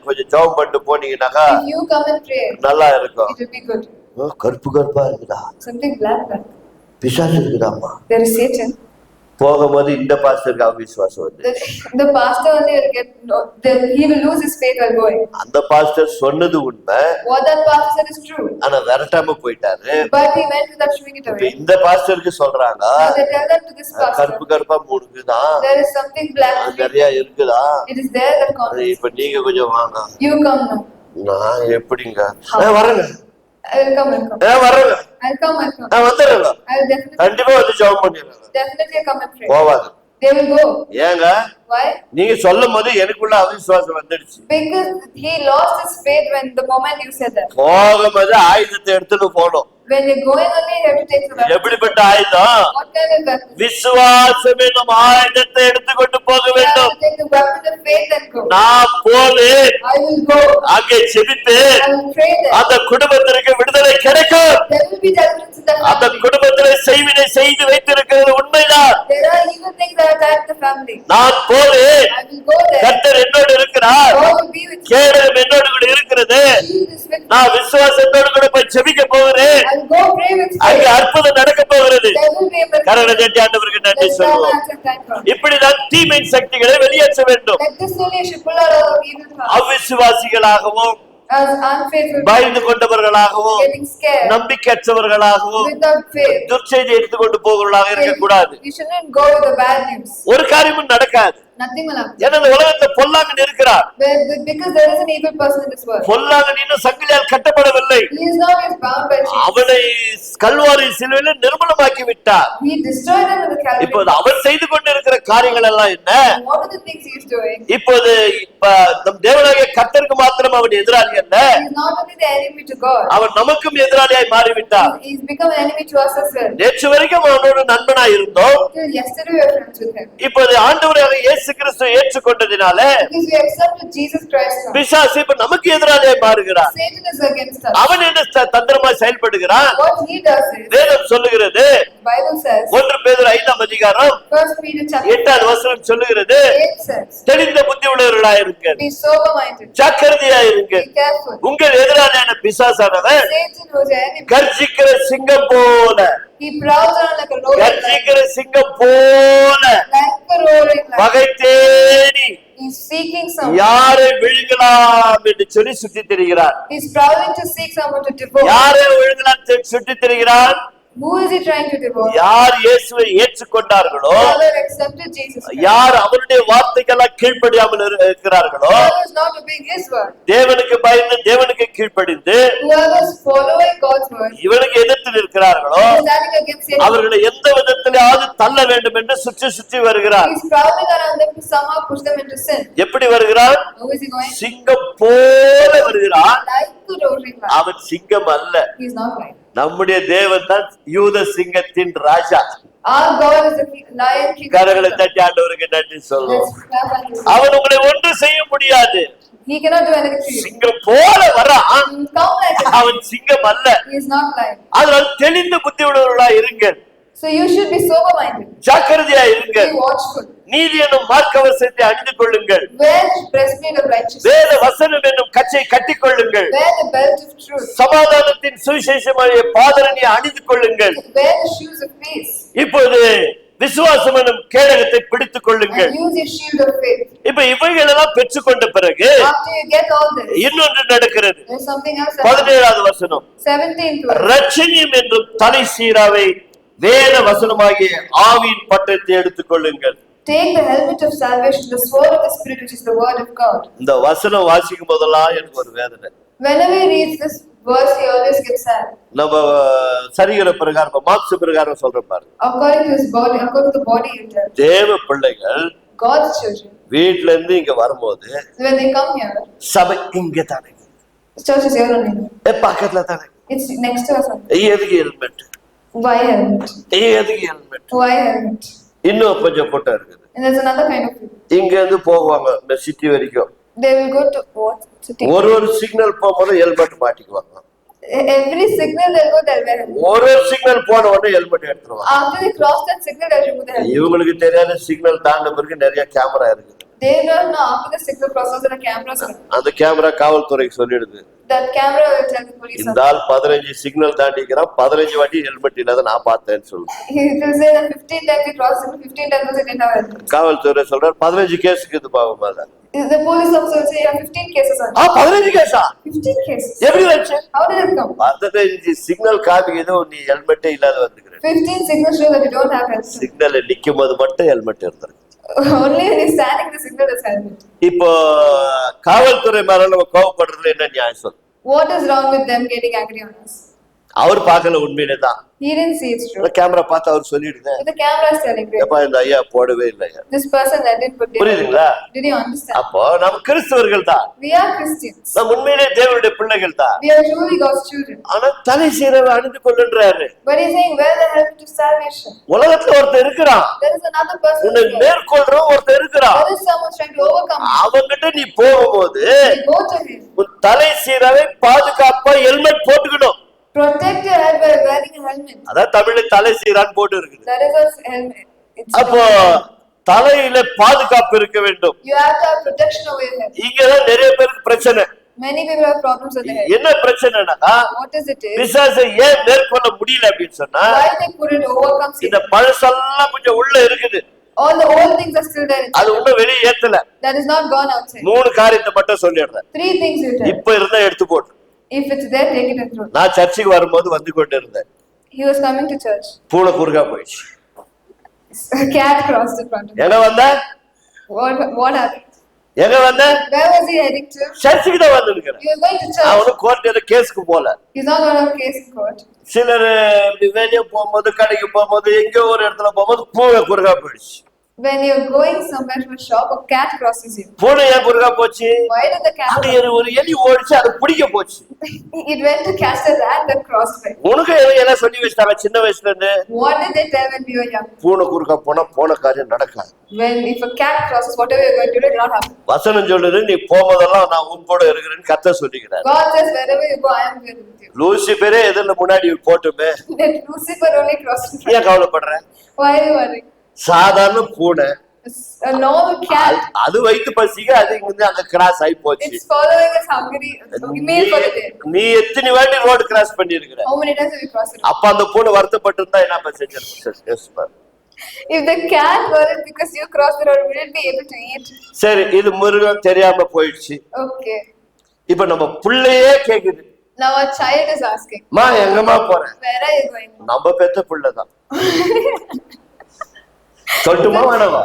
கொஞ்சம் ஜெபம் பண்ணிட்டு போனீங்கன்னாக்கா if you come and pray, நல்லா இருக்கும். it will be good. கருப்பு கருப்பா இருக்குதா, Something black. பிசாசு இருக்குதாமா, There is Satan. போகும்போது இந்த பாஸ்டருக்கு அவிசுவாசம் வந்து The pastor only will get, he will lose his faith while going. அந்த பாஸ்டர் சொன்னது உண்மை, What that pastor said is true. ஆனா விரட்டாம போயிட்டாரு. But he went without showing it இப்ப away. இந்த பாஸ்டருக்கு சொல்றாங்க, Now they tell that to this கருப்பு pastor. கருப்பா மூணுக்குதான், There is something black. நிறைய இருக்குதா, It is there that comes. இப்ப நீங்க கொஞ்சம் வாங்க. You come now. நான் எப்படிங்க வரேங்க, I will come. வரேங்க, I'll come. நான் வந்துடுறேன், I will definitely கண்டிப்பா வந்து ஜெபம் பண்ணிடுறேன். come and pray. போவாது. They will go. ஏங்க Why? நீங்க சொல்லும் போது எனக்குள்ள அவிசுவாசம் வந்துடுச்சு. Because he lost his faith when the moment you said that. போகும்போது ஆயுதத்தை எடுத்துட்டு போனோம். When you're going only, you have to take the weapon. எப்படிப்பட்ட ஆயுதம்? What kind of weapon? விசுவாசம் என்னும் ஆயுதத்தை எடுத்துக்கொண்டு போக You have வேண்டும். to take the weapon of faith and go. நான் போவேன், I will go. அங்கே செபித்து I will pray there. அந்த குடும்பத்திற்கு விடுதலை கிடைக்கும். There will be deliverance in the அந்த family. குடும்பத்திலே செய்வினை செய்து வைத்திருக்கிறது உண்மைதான். There are evil things that are tied to the family. நான் போவேன், I will go there. கர்த்தர் என்னோடு இருக்கிறார், God will be with you. கேடகம் என்னோடு கூட இருக்கிறது. Shield is with you. நான் விசுவாசத்தோடு கூட போய் செபிக்க போகிறேன். I will go pray with அங்கே faith. அற்புதம் நடக்க போகிறது. There will be a miracle. கரங்களை தட்டி ஆண்டவருக்கு நன்றி Let's சொல்வோம். answer thank God. இப்படிதான் தீமை சக்திகளை வெளியேற்ற வேண்டும். Like this only should pull out all evil powers. அவிசுவாசிகளாகவும் As unfaithful, பயந்து கொண்டவர்களாகவும் getting scared, நம்பிக்கையற்றவர்களாகவும் without faith. துர்ச்செய்தி எடுத்துக்கொண்டு போகிறவர்களாக இருக்கக்கூடாது. We shouldn't go with the bad news. ஒரு காரியமும் நடக்காது. Nothing will happen. ஏன்னா இந்த உலகத்துல பொல்லாங்கன் இருக்கிறார். Because there is an evil person in this world. பொல்லாங்கன் இன்னும் சங்கிலியால் கட்டப்படவில்லை. He is not yet bound by chains. அவனை கல்வாரி சிலுவையில் நிர்மூலமாக்கி விட்டார். He destroyed them in the Calvary. இப்போது அவன் செய்து கொண்டிருக்கிற காரியங்கள் எல்லாம் என்ன? And what are the things he is doing? இப்போது நம் தேவனாகிய கர்த்தருக்கு மாத்திரம் அவன் எதிராளி அல்ல, He is not only the enemy to God. அவன் நமக்கும் எதிராளியாய் மாறிவிட்டார். He has become an enemy to us as well. நேற்று வரைக்கும் அவனோடு நண்பனாய் இருந்தோம். Till yesterday we were friends with him. இப்போது ஆண்டவராக இயேசு கிறிஸ்துவை ஏற்றுக்கொண்டதினால Because we accepted Jesus Christ now. பிசாசு இப்ப நமக்கு எதிராளியாய் மாறுகிறார். Satan is against us. அவன் என்ன தந்திரமாய் செயல்படுகிறான்? What he does is, வேதம் சொல்லுகிறது, the Bible says, 1 பேதுரு 5ஆம் அதிகாரம் 1 Peter chapter 8ஆம் வசனம் சொல்லுகிறது, 8 says, தெளிந்த புத்தி உள்ளவர்களாயிருங்கள், be sober minded, ஜாக்கிரதையாயிருங்கள். be careful. உங்கள் எதிரான பிசாசானவன் Satan who is an enemy, கர்ஜிக்கிற சிங்கம் போல, he prowls around like a roaring lion, கர்ஜிக்கிற சிங்கம் போல like a roaring lion. வகை தேடி He's seeking someone. யாரை விழுங்கலாம் என்று சொல்லி சுற்றி திரிகிறார். He's prowling to seek someone to devour. யாரை விழுங்கலாம் சுற்றி திரிகிறார்? Who is he trying to devour? யார் இயேசுவை ஏற்றுக்கொண்டார்களோ, Whoever accepted Jesus Christ. யார் அவருடைய வார்த்தைக்கெல்லாம் கீழ்ப்படியாமல் இருக்கிறார்களோ, Whoever is not obeying his word. தேவனுக்கு பயந்து தேவனுக்கு கீழ்ப்படிந்து Whoever is following God's word. இவனுக்கு எதிர்த்து நிற்கிறார்களோ, He is standing against Satan. அவர்களை எந்த விதத்திலாவது தள்ள வேண்டும் என்று சுற்றி சுற்றி வருகிறார். He's prowling around them to somehow push them into sin. எப்படி வருகிறார்? How is he going? சிங்கம் போல வருகிறார். Like a roaring lion. அவன் சிங்கம் அல்ல. He is not like. நம்முடைய தேவன் தான் யூத சிங்கத்தின் ராஜா. Our God is the lion king. கரங்களை தட்டி ஆண்டவருக்கு நன்றி சொல்லுவோம். Let's clap and do it. அவன் உங்களை ஒன்றும் செய்ய முடியாது. He cannot do anything to you. சிங்கம் போல வரான். He will come like a அவன் சிங்கம் அல்ல. He is not like. அதனால் தெளிந்த புத்தி உள்ளவர்களாய் இருங்கள், So you should be sober minded. ஜாக்கிரதையா இருங்கள். Be watchful. நீதி என்னும் மார்க்கவசத்தை அணிந்து கொள்ளுங்கள், Wear the breastplate of righteousness. வேத வசனம் என்னும் கச்சை கட்டிக் கொள்ளுங்கள், Wear the belt of truth. சமாதானத்தின் சுவிசேஷமாகிய பாதரணியை அணிந்து கொள்ளுங்கள். Wear the shoes of peace. இப்போது விசுவாசம் என்னும் கேடகத்தை பிடித்துக் கொள்ளுங்கள். And use your shield of faith. இப்ப இவைகள் எல்லாம் பெற்றுக்கொண்ட பிறகு After you get all this, இன்னொன்று நடக்கிறது. there's something else. 17ஆவது வசனம், 17th verse. ரட்சணியம் என்றும் தலை சீராவை வேத வசனமாகிய ஆவியின் பட்டத்தை எடுத்துக் கொள்ளுங்கள். Take the helmet of salvation, the sword of the Spirit, which is the word of God. இந்த வசனம் வாசிக்கும் போதெல்லாம் எனக்கு ஒரு வேதனை. Whenever he reads this verse, he always gets sad. நம்ம சரீர பிரகாரம் மாம்ச பிரகாரம் சொல்ற பாரு, According to his body, according to the body it does. தேவ பிள்ளைகள் God's children, வீட்ல இருந்து இங்க வரும்போது when they come here, சபை இங்க தானே, church is here only. பக்கத்துல தானே, It's next to us only. எதுக்கு ஹெல்மெட், Why helmet? எதுக்கு ஹெல்மெட், Why helmet? இன்னும் கொஞ்சம் போட்டா இருக்குது. And there's another kind of people. இங்க இருந்து போவாங்க சிட்டி வரைக்கும், They will go to what? City. ஒரு சிக்னல் போகும்போது ஹெல்மெட் மாட்டிக்குவாங்க. Every signal they'll go, they'll wear helmet. ஒரு சிக்னல் போன உடனே ஹெல்மெட் எடுத்துருவாங்க. After they cross that signal, they'll remove the helmet. இவங்களுக்கு தெரியாத சிக்னல் தாண்ட பிறகு நிறைய கேமரா இருக்குது. They don't know after the signal process there are cameras. அந்த கேமரா காவல்துறைக்கு சொல்லிடுது, That camera will tell the police. இந்த ஆள் 15 சிக்னல் தாண்டிக்கிறான், 15 வாட்டி ஹெல்மெட் இல்லாத நான் பார்த்தேன்னு சொல்லு. He will say that 15 times he crossed, 15 times he didn't have helmet. காவல்துறை சொல்றாரு 15 கேஸுக்கு இது பாவம் மேல. The police officer will say you have 15 cases on. 15 கேஸா? 15 cases. எப்படி வந்துச்சு? How did it come? 15 signal காமிக்குது, நீ ஹெல்மெட்டே இல்லாத வந்துக்கிற. 15 signals show that you don't have helmet. சிக்னல்ல நிக்கும் போது மட்டும் ஹெல்மெட் இருந்திருக்கு. Only when he's standing the signal is helmet. இப்போ காவல்துறை மேல நம்ம கோவப்படுறதுல என்ன நியாயம் சொல்லு? What is wrong with them getting angry on us? அவர் பார்க்கல, உண்மையிலே தான். He didn't see it's true. Camera பார்த்து அவர் சொல்லிடுங்க, But the camera is telling you. எப்பா இந்த ஐயா போடவே இல்லையா. This person that didn't put it. புரியுதுங்களா? Did you understand? அப்போ நம்ம கிறிஸ்தவர்கள் தான், We are Christians. நம்ம உண்மையிலே தேவனுடைய பிள்ளைகள் தான். We are truly God's children. ஆனா தலை சீரவை அணிந்து கொள்ளுன்றாரு. But he's saying, wear the helmet of salvation. உலகத்துல ஒருத்தர் இருக்கிறான், There is another person. உன்னை மேற்கொள்றோம் ஒருத்தர் இருக்கிறான். There is someone trying to overcome you. அவங்கிட்ட நீ போகும்போது You go to him. உன் தலை சீரவை பாதுகாப்பா ஹெல்மெட் போட்டுக்கணும். Protect your head by wearing a helmet. அதான் தமிழ்ல தலை சீரான்னு போட்டு இருக்குது. That is a helmet. It's அப்போ தலையில பாதுகாப்பு இருக்க வேண்டும். you have to have protection over your head. இங்கதான் நிறைய பேருக்கு பிரச்சனை. Many people have problems with the head. என்ன பிரச்சனைனா, What is it? பிசாசை ஏன் மேற்கொள்ள முடியல அப்படின்னு சொன்னா, Why they couldn't overcome sin? இந்த பழசெல்லாம் கொஞ்சம் உள்ள இருக்குது, All the old things are still there. அது இன்னும் வெளியே ஏத்தல. That is not gone outside. 3 காரியத்தை மட்டும் சொல்லிடுறேன். 3 things you tell. இப்ப இருந்தா எடுத்து போட்டு. If it's there, take it and throw it. நான் சர்ச்சுக்கு வரும்போது வந்து கொண்டு இருந்தேன், He was coming to church. பூனை குறுக்கா போயிடுச்சு. A cat crossed in front of him. எங்க வந்த? What happened? எங்க வந்த? Where was he heading to? சர்ச்சுக்கு தான் வந்து இருக்கிறேன். He was going to church. அவனு கோர்ட்ல கேஸ்க்கு போல. He's not going to have case in court. சிலர் வெளியே போகும்போது, கடைக்கு போகும்போது, எங்கேயோ ஒரு இடத்துல போகும்போது பூனை குறுக்கா போயிடுச்சு. When you're going somewhere to a shop, a cat crosses you. பூனை ஏன் குறுக்கா போச்சு? Why did the cat? அங்க ஒரு எலி ஓடிச்சு, அது பிடிக்க போச்சு. It went to catch the rat that crossed by. உனக்கு எல்லாம் சொல்லி வச்சிட்டாங்க சின்ன வயசுல இருந்து. What did they tell when we were young? பூனை குறுக்கா போனா போன காரியம் நடக்காது. When if a cat crosses, whatever you're going to do, it will not happen. வசனம் சொல்லுது, நீ போகும்போதெல்லாம் நான் உன் கூட இருக்கிறேன்னு கர்த்தர் சொல்லிக்கிறார். God says, wherever you go, I am with you. லூசிபரே எதிரில முன்னாடி போட்டுமே, Let Lucifer only cross in front. ஏன் கவலைப்படுற? Why are you worrying? சாதாரண பூனை, A normal cat. அது வயிற்று பசிக்கு அது இங்க அங்க கிராஸ் ஆகி போச்சு. It's following us hungry meal for the day. நீ எத்தனை வாட்டி ரோடு கிராஸ் பண்ணி இருக்கிற? How many times have you crossed it? அப்ப அந்த பூனை வருத்தப்பட்டு இருந்தா என்ன செஞ்சிருக்கும்? If the cat worried because you crossed the road, will it be able to eat? சரி, இது மிருகம் தெரியாம போயிடுச்சு. Okay. இப்ப நம்ம புள்ளையே கேக்குது, Now a child is asking, மா எங்கம்மா போற? where are you going? நம்ம பெத்த புள்ளதான். சொல்லட்டுமா வேணவா?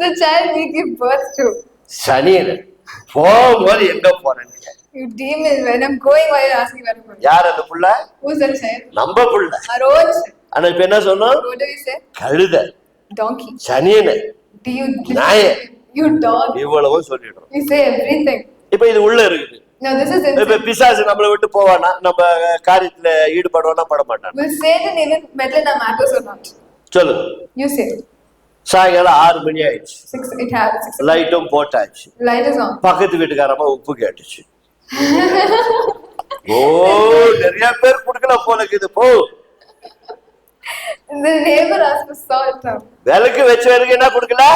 The child we give birth to. சனியன் போகும்போது எங்க போறேன்னு. You demon, when I'm going, why are you asking where I'm going? யார் அந்த புள்ள? Who's that child? நம்ம புள்ள. Our own child. ஆனா இப்ப என்ன சொன்னோம்? What do we say? கழுத, Donkey. சனியன், Do you நாய, you dog? இவ்வளவும் சொல்லிடுறோம். We say everything. இப்ப இது உள்ள இருக்குது. Now this is இப்ப insane. பிசாசு நம்மளை விட்டு போவானா? நம்ம காரியத்துல ஈடுபடுவானா? பட மாட்டான். Will Satan even meddle in our matters or not? சொல்லு. You say. சாயங்காலம் 6 மணி ஆயிடுச்சு, 6, it has 6. லைட்டும் போட்டாச்சு, Light is on. பக்கத்து வீட்டுக்காரமா உப்பு கேட்டுச்சு. ஓ, நிறைய பேர் குடுக்கல போல இருக்குது. போ, The neighbor asked for salt. விளக்கு வச்ச வரைக்கும் என்ன குடுக்கல?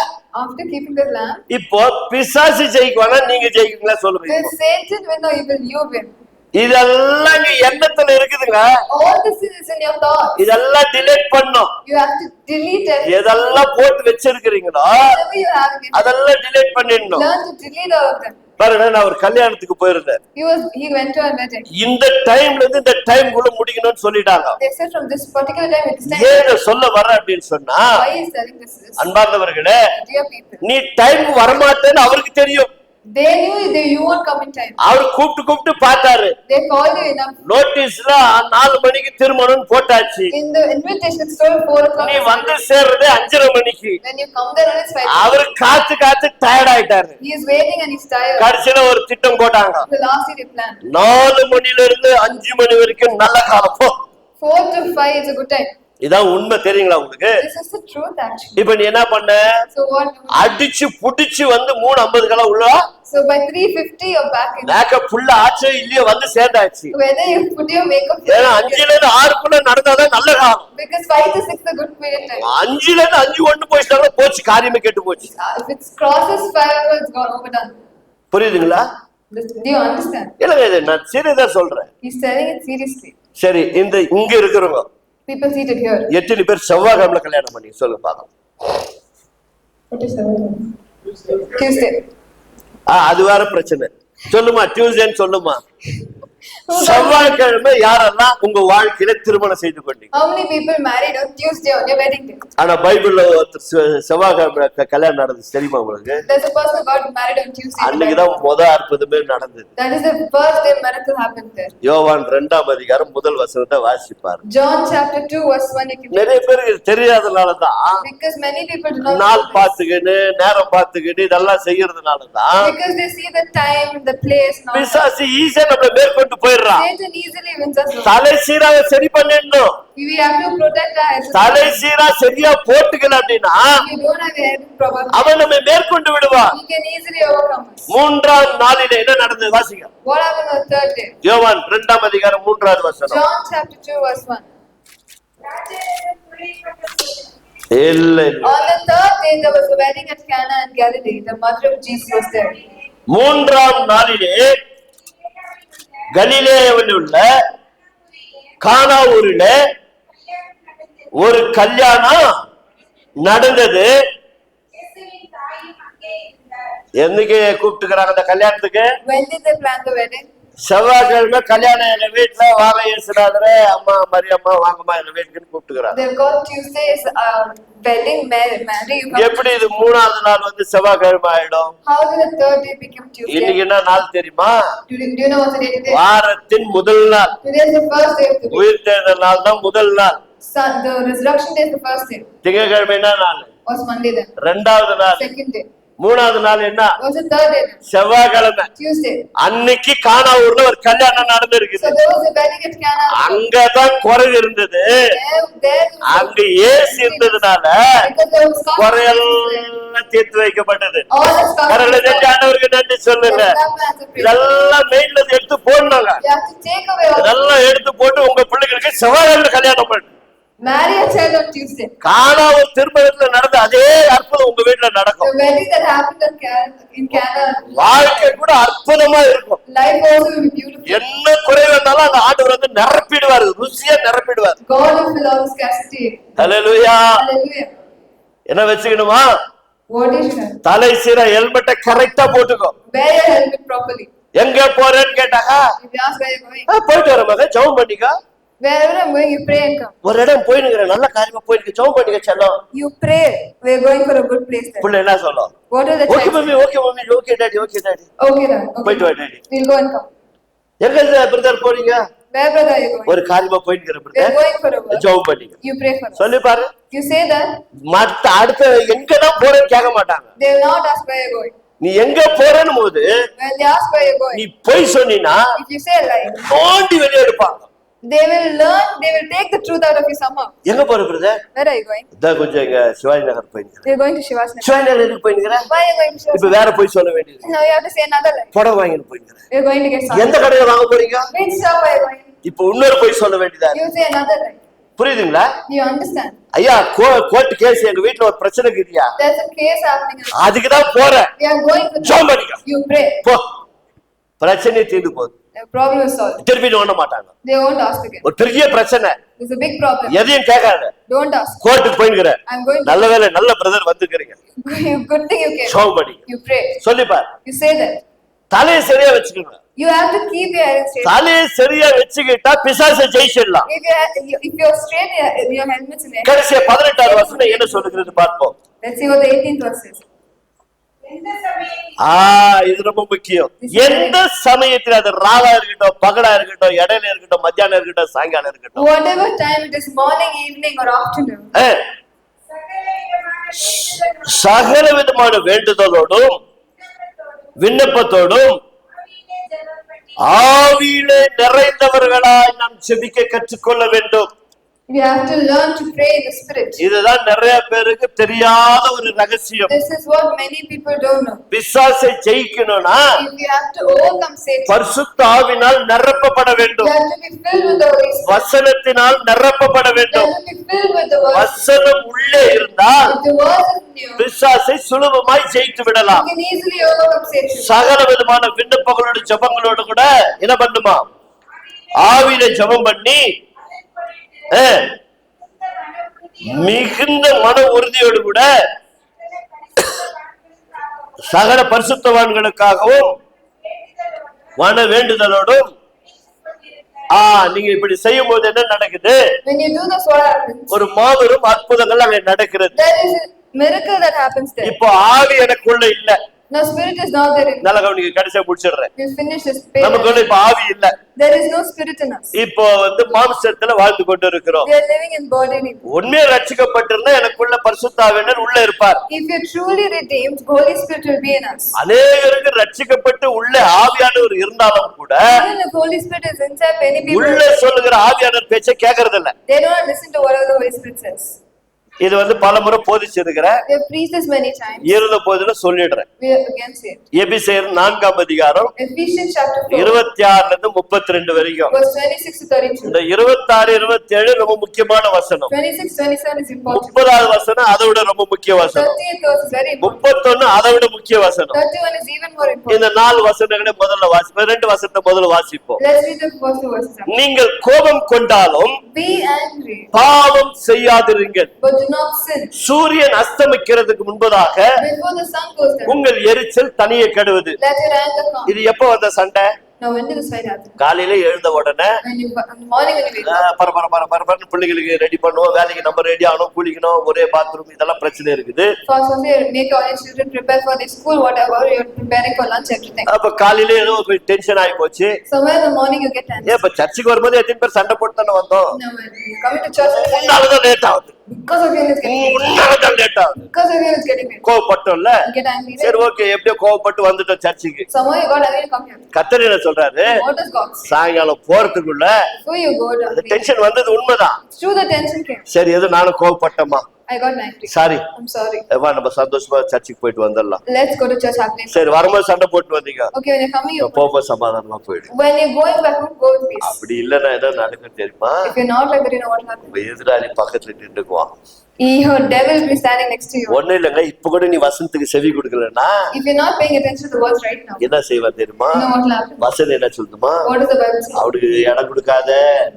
After keeping the lamp, இப்போ பிசாசு ஜெயிக்குவானா நீங்க ஜெயிக்கீங்களா சொல்லுங்க. will Satan win or will you win? இதெல்லாம் இங்க எண்ணத்துல இருக்குதுங்க. All this is in your thoughts. இதெல்லாம் டிலீட் பண்ணும். You have to delete it. எதெல்லாம் போட்டு வச்சிருக்கிறீங்களோ Whatever you have, in it, அதெல்லாம் டிலீட் பண்ணிடணும். learn to delete all of them. பாருங்க, நான் ஒரு கல்யாணத்துக்கு போயிருந்தேன். He went to a wedding. இந்த டைம்ல இருந்து இந்த டைம் குள்ள முடிக்கணும்னு சொல்லிட்டாங்க. They said from this particular time to this time. ஏன் சொல்ல வர அப்படின்னு சொன்னா, Why is telling this? அன்பார்ந்தவர்களே, Dear people, நீ டைம் வரமாட்டேன்னு அவருக்கு தெரியும். they knew that you won't come in time. அவர் கூப்பிட்டு பார்த்தாரு. They called you enough. நோட்டீஸ்ல 4 மணிக்கு திருமணம் போட்டாச்சு. In the invitation, it's told 4 o'clock. நீ வந்து சேர்றதே 5:30 மணிக்கு. When you come there, it's 5. அவர் காத்து டயர்ட் ஆயிட்டாரு. He is waiting and he's tired. கடைசியில ஒரு திட்டம் போட்டாங்க. The last year they planned. 4 மணில இருந்து 5 மணி வரைக்கும் நல்ல காலம் போ. 4 to 5 is a good time. இதான் உண்மை, தெரியுங்களா உங்களுக்கு? This is the truth actually. இப்ப நீ என்ன பண்ண? So what? அடிச்சு புடிச்சு வந்து 3:50 உள்ள. So by 3:50 you're back in. Makeup ஃபுல்லா ஆச்சோ இல்லையோ வந்து சேர்ந்தாச்சு. Whether you put your makeup. ஏன்னா 5ல இருந்து 6க்குள்ள நடந்தாதான் நல்ல காலம். Because 5 to 6 is a good period of time. 5ல இருந்து 5 கொண்டு போயிட்டாங்க, போச்சு, காரியமே கெட்டு போச்சு. If it crosses 5, it's gone overdone. புரியுதுங்களா? Do you understand? இல்லங்க, இது நான் சீரியஸா சொல்றேன். He's telling it seriously. சரி, இங்க இருக்கிறவங்க People seated here. எத்தனை பேர் செவ்வாய்க்கிழமை கல்யாணம் பண்ணி சொல்லுங்க பாக்கலாம். What is Tuesday? அது வேற பிரச்சனை. சொல்லுமா, டியூஸ்டேன்னு சொல்லுமா. செவ்வாய்க்கிழமை யாரெல்லாம் உங்க வாழ்க்கையில திருமணம் செய்து கொண்டீங்க? How many people married on Tuesday on your wedding day? ஆனா பைபிள்ல செவ்வாய்க்கிழமை கல்யாணம் நடந்துச்சு தெரியுமா உங்களுக்கு? There's a person who got married on Tuesday. அன்னைக்குதான் அற்புதமே நடந்தது. That is the first day miracle happened there. யோவான் 2ஆம் அதிகாரம் முதல் வசனத்தை வாசிப்பார். John chapter 2 verse 1. நிறைய பேருக்கு தெரியாதனாலதான், Because many people do not நாள் பார்த்துக்கிட்டு நேரம் பார்த்துக்கிட்டு இதெல்லாம் செய்யறதுனாலதான், because they see the time, the place. பிசாசு ஈஸியா நம்மள மேற்கொண்டு போயிடுறான். Satan easily wins us over. தலை சீராக சரி பண்ணிடணும். We have to protect our heads. தலை சீரா சரியா போட்டுக்கல அப்படின்னா If you don't have a head properly, அவன் நம்ம மேற்கொண்டு விடுவான். he can easily overcome us. 3ஆம் நாளிலே என்ன நடந்தது வாசிங்க. What happened on the third day? யோவான் 2ஆம் அதிகாரம் 3வது வசனம். John chapter 2 verse 1. இல்ல On the third day there was a wedding at Cana in Galilee. The mother of Jesus was there. 3ஆம் நாளிலே கலிலேயாவில் உள்ள கானா ஊரிலே ஒரு கல்யாணம் நடந்தது. என்னைக்கு கூப்பிட்டுக்கிறாங்க அந்த கல்யாணத்துக்கு? When did they plan the wedding? செவ்வாய்க்கிழமை கல்யாணம் எங்க வீட்டுல வாங்க இயேசுநாதரே, அம்மா மரியம்மா வாங்கம்மா எங்க வீட்டுக்குன்னு கூப்பிட்டுக்கிறாங்க. They called Tuesday's wedding Mary. எப்படி இது 3ஆவது நாள் செவ்வாய்க்கிழமை ஆயிடும்? How did the third day become Tuesday? இன்னைக்கு என்ன நாள் தெரியுமா? Do you know what's the date today? வாரத்தின் முதல் நாள். Today is the first day of the week. உயிர்த்தெழுதல் நாள் தான் முதல் நாள். The resurrection day is the first day. திங்கட்கிழமை என்ன நாள்? Was Monday then? 2வது நாள். Second day. 3வது நாள் என்ன? Was the third day then? செவ்வாய்க்கிழமை. Tuesday. அன்னைக்கு கானா ஊர்ல ஒரு கல்யாணம் நடந்திருக்குது. So there was a wedding at Cana. அங்கதான் குறை இருந்தது. அங்க ஏசு இருந்ததுனால குறையெல்லாம் தீர்த்து வைக்கப்பட்டது. ஆண்டவருக்கு நன்றி சொல்லுங்க. இதெல்லாம் மெயின்ல எடுத்து போடணுங்க. You have to take away all. இதெல்லாம் எடுத்து போட்டு உங்க பிள்ளைகளுக்கு செவ்வாய்க்கிழமை கல்யாணம் பண்ணு. Marry a child on Tuesday. கானா ஒரு திருமணத்துல நடந்த அதே அற்புதம் உங்க வீட்டுல நடக்கும். The wedding that happened in Cana. வாழ்க்கை கூட அற்புதமா இருக்கும். Life also will be beautiful. என்ன குறை வந்தாலும் அந்த ஆண்டவர் நிரப்பிடுவாரு, ருசியா நிரப்பிடுவார். God will fill all scarcity. Hallelujah. Hallelujah. என்ன வச்சுக்கணுமா? What is that? தலை சீர ஹெல்மெட்டை கரெக்டா போட்டுக்கோ. Wear your helmet properly. எங்க போறேன்னு கேட்டாங்க, If you ask where you're going, போயிட்டு வர மகன், ஜெபம் பண்ணிக்க. wherever I'm going, you pray and come. ஒரு இடம் போயினுங்கிற நல்ல காரியமா போயிருக்கு, ஜெபம் பண்ணிக்க செல்லம். You pray. We're going for a good place there. புள்ள என்ன சொல்லும்? What are the okay times? Mummy, okay mummy, okay daddy, okay daddy. Okay, then. போயிட்டு வா daddy. We'll go and come. எங்க பிரதர் போறீங்க? Where brother are you going? ஒரு காரியமா போயினுங்கிற We're brother, going for a work. ஜெபம் பண்ணிக்க. You pray for us. சொல்லி பாரு. You say that, மத்த அடுத்த எங்கதான் போறேன்னு கேட்க மாட்டாங்க. they will not ask where you're going. நீ எங்க போறேன்னு போது When they ask where you're நீ going, போய் சொன்னீனா if you say a lie, நோண்டி வெளியே எடுப்பாங்க. they will take the truth out of you somehow. எங்க போற brother? Where are you going? இதான் கொஞ்சம் எங்க Shivaji Nagar போயினுக்கிறேன். We're going to Shiva's Nagar. Shivaji Nagar எதுக்கு போயினுக்கிறேன்? Why are you going to Shiva's இப்ப Nagar? வேற போய் சொல்ல வேண்டியது. Now you have to say another lie. புடவை வாங்கிட்டு போயினுக்கிறேன். We're going to get something. எந்த கடையில வாங்க போறீங்க? Which shop are you going? இப்ப இன்னொரு போய் சொல்ல வேண்டியதா You say another lie. புரியுதுங்களா? You understand? ஐயா கோர்ட் கேஸ் எங்க வீட்டுல ஒரு பிரச்சனை இருக்குதியா, There's a case happening. அதுக்குதான் போறேன். We are going to ஜெபம் பண்ணிக்க. You pray. போ, பிரச்சனை தீர்ந்து போகுது. The problem is solved. திருப்பி நோண்ட மாட்டாங்க. They won't ask again. ஒரு பெரிய பிரச்சனை, There's a big problem. எதையும் கேட்காத. Don't ask. கோர்ட்டுக்கு போயினுக்கிற. I'm going to. நல்ல வேளை நல்ல brother வந்துக்கிறீங்க. Good thing you came. ஜெபம் பண்ணிக்க. You pray. சொல்லி பாரு. You say that. தலையை சரியா வச்சுக்கோங்க. You have to keep your head straight. தலையை சரியா வச்சுக்கிட்டா பிசாசை ஜெயிச்சிடலாம். If you're straight, your helmet's in there. கடைசியா 18வது வசனம் என்ன சொல்லுகிறது பார்ப்போம். Let's see what the 18th verse says. இது ரொம்ப முக்கியம். எந்த சமயத்துல, அது ராவா இருக்கட்டும், பகலா இருக்கட்டும், இடையில இருக்கட்டும், மத்தியானம் இருக்கட்டும், சாயங்காலம் இருக்கட்டும், Whatever time it is, morning, evening or afternoon, சகல விதமான வேண்டுதலோடும் விண்ணப்பத்தோடும் ஆவியிலே நிறைந்தவர்களாய் நாம் செபிக்க கற்றுக்கொள்ள வேண்டும். We have to learn to pray in the spirit. இதுதான் நிறைய பேருக்கு தெரியாத ஒரு ரகசியம். This is what many people don't know. பிசாசை ஜெயிக்கணும்னா If we have to overcome Satan, பரிசுத்த ஆவியினால் நிரப்பப்பட we வேண்டும். have to be filled with the Holy Spirit. வசனத்தினால் நிரப்பப்பட We வேண்டும். have to be filled with the word. வசனம் உள்ளே இருந்தால் If the word is new, பிசாசை சுலபமாய் ஜெயித்து we விடலாம். can easily overcome Satan. சகல விதமான விண்ணப்பங்களோட ஜெபங்களோடு கூட என்ன பண்ணுமா, ஆவியில ஜெபம் பண்ணி மிகுந்த மன உறுதியோடு கூட சகல பரிசுத்தவான்களுக்காகவும் மன வேண்டுதலோடும் நீங்க இப்படி செய்யும் போது என்ன நடக்குது? When you do this, what happens? ஒரு மாபெரும் அற்புதங்கள் அங்க நடக்கிறது. There is a miracle that happens there. இப்போ ஆவி எனக்குள்ள இல்ல. Now spirit is not there in me. நல்ல கவனிங்க, கடைசியா முடிச்சிடுறேன். We finish this நமக்குள்ள page. இப்ப ஆவி இல்ல. There is no spirit in us. இப்போ மாம்சத்துல வாழ்ந்து கொண்டு இருக்கிறோம். We are living in bodily. உண்மையா ரட்சிக்கப்பட்டிருந்தா எனக்குள்ள பரிசுத்த ஆவியானவர் உள்ள இருப்பார். If you are truly redeemed, Holy Spirit will be in us. அநேகருக்கு ரட்சிக்கப்பட்டு உள்ள ஆவியானவர் இருந்தாலும் கூட Even if Holy Spirit is inside many people, உள்ள சொல்லுகிற ஆவியானவர் பேச்சை கேட்கறது இல்ல. they do not listen to whatever the Holy Spirit says. இது பலமுறை போதிச்சிருக்கிறேன். We have preached this many times. இருந்த போதில சொல்லிடுறேன். We again say it. எபிரேயர் 4ஆம் அதிகாரம் Ephesians chapter 4, 26ல இருந்து 32 வரைக்கும். verse 26 to 32. இந்த 26, 27 ரொம்ப முக்கியமான வசனம். 26, 27 is important. 30வது வசனம் அதை விட ரொம்ப முக்கிய வசனம். 30th verse is very important. 31 அதை விட முக்கிய வசனம். 31 is even more important. இந்த 4 வசனங்களை முதல்ல வாசிப்போம். 2 வசனத்தை முதல்ல வாசிப்போம். Let's read the first two verses. நீங்கள் கோபம் கொண்டாலும் Be angry, பாவம் செய்யாதிருங்கள். but do not sin. சூரியன் அஸ்தமிக்கிறதுக்கு முன்பதாக Before the sun goes down, உங்கள் எரிச்சல் தனியே கெடுவது. let your anger come. இது எப்ப வந்த சண்டை? Now when did this fight happen? காலையில எழுந்த உடனே When you, in the morning when you wake up, பரபரன்னு பிள்ளைகளுக்கு ரெடி பண்ணுவோம், வேலைக்கு நம்ம ரெடி ஆகணும், குளிக்கணும், ஒரே பாத்ரூம், இதெல்லாம் பிரச்சனை இருக்குது. first of all, make all your children prepare for the school, whatever, you're preparing for lunch, everything. அப்ப காலையில ஏதோ டென்ஷன் ஆகி போச்சு. Somewhere in the morning you get tense. இப்ப சர்ச்சுக்கு வரும்போது எத்தனை பேர் சண்டை போட்டு தானே வந்தோம்? Now when you're coming to church, உன்னாலதான் லேட் ஆகுது, because of you it's getting late. உன்னாலதான் லேட் ஆகுது. Because of you it's getting late. கோவப்பட்டோம்ல, You get angry. right? சரி ஓகே, எப்படியோ கோவப்பட்டு வந்துட்டோம் சர்ச்சுக்கு. Somehow you got angry to come here. கர்த்தர் என்ன சொல்றாரு? What does God say? சாயங்காலம் போறதுக்குள்ள Before you go down, அந்த டென்ஷன் வந்தது உண்மைதான். through the tension came. சரி, எது நானும் கோவப்பட்டமா, I got angry. Sorry, I'm sorry. நம்ம சந்தோஷமா சர்ச்சுக்கு போயிட்டு வந்துடலாம். Let's go to church happily. சரி, வரும்போது சண்டை போட்டு வந்தீங்க, Okay, when you're coming, you போகும்போது சமாதானமா போயிடு. when you're going back home, go with peace. அப்படி இல்லைன்னா ஏதோ நடக்கும் தெரியுமா? If you're not like that, you know what will happen? உங்க எதிராளி பக்கத்துல நின்றுக்குவான். Your devil will be standing next to you. ஒண்ணு இல்லைங்க, இப்ப கூட நீ வசனத்துக்கு செவி கொடுக்கலன்னா If you're not paying attention to the words right now, என்ன செய்வான் தெரியுமா? you know what will happen? வசனம் என்ன சொல்லுமா? What does the Bible say? அவனுக்கு இடம் கொடுக்காத,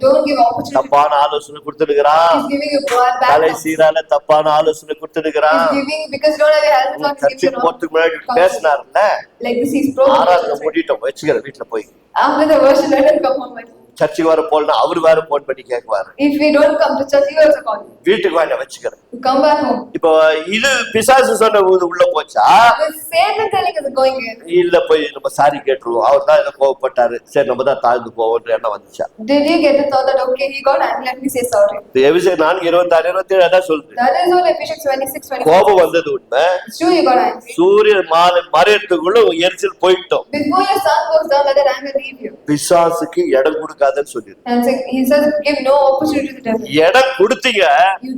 Don't give opportunity. தப்பான ஆலோசனை கொடுத்துடுகிறான். He's giving you bad தலை thoughts. சீரால தப்பான ஆலோசனை கொடுத்துடுகிறான். He's giving because you don't have your helmet on. He's giving சர்ச்சுக்கு you wrong போறதுக்கு முன்னாடி counsel. பேசினார்ல, Like this, he's pro. ஆராதனை மூடிட்டோம் வச்சுக்கிற வீட்டுல போய். After the worship, let him come home. சர்ச்சுக்கு வர போலனா அவரு வேற போன் பண்ணி கேக்குவாரு. If we don't come to church, he will also call you. வீட்டுக்கு வா, நான் வச்சுக்கிறேன். You come back home. இப்போ இது பிசாசு சொன்ன உள்ள போச்சா? With Satan telling us going in. இல்ல, போய் நம்ம சாரி கேட்டுருவோம், அவர் தான் இதை கோவப்பட்டாரு, சரி நம்ம தான் தாழ்ந்து போவோம்ன்ற எண்ணம் வந்துச்சா? Did you get the thought that okay, he got angry, let me say sorry? எபிரேயர் 4:26, 27 அதான் சொல்லுது. That is what Ephesians 26, 24. கோபம் வந்தது உண்மை. It's true you got angry. சூரியன் மறையறதுக்குள்ள எரிச்சல் போயிட்டோம். Before your sun goes down, let that anger leave you. பிசாசுக்கு இடம் கொடுக்காதன்னு சொல்லிடு. And he says, give no opportunity to the devil. இடம் கொடுத்தீங்க,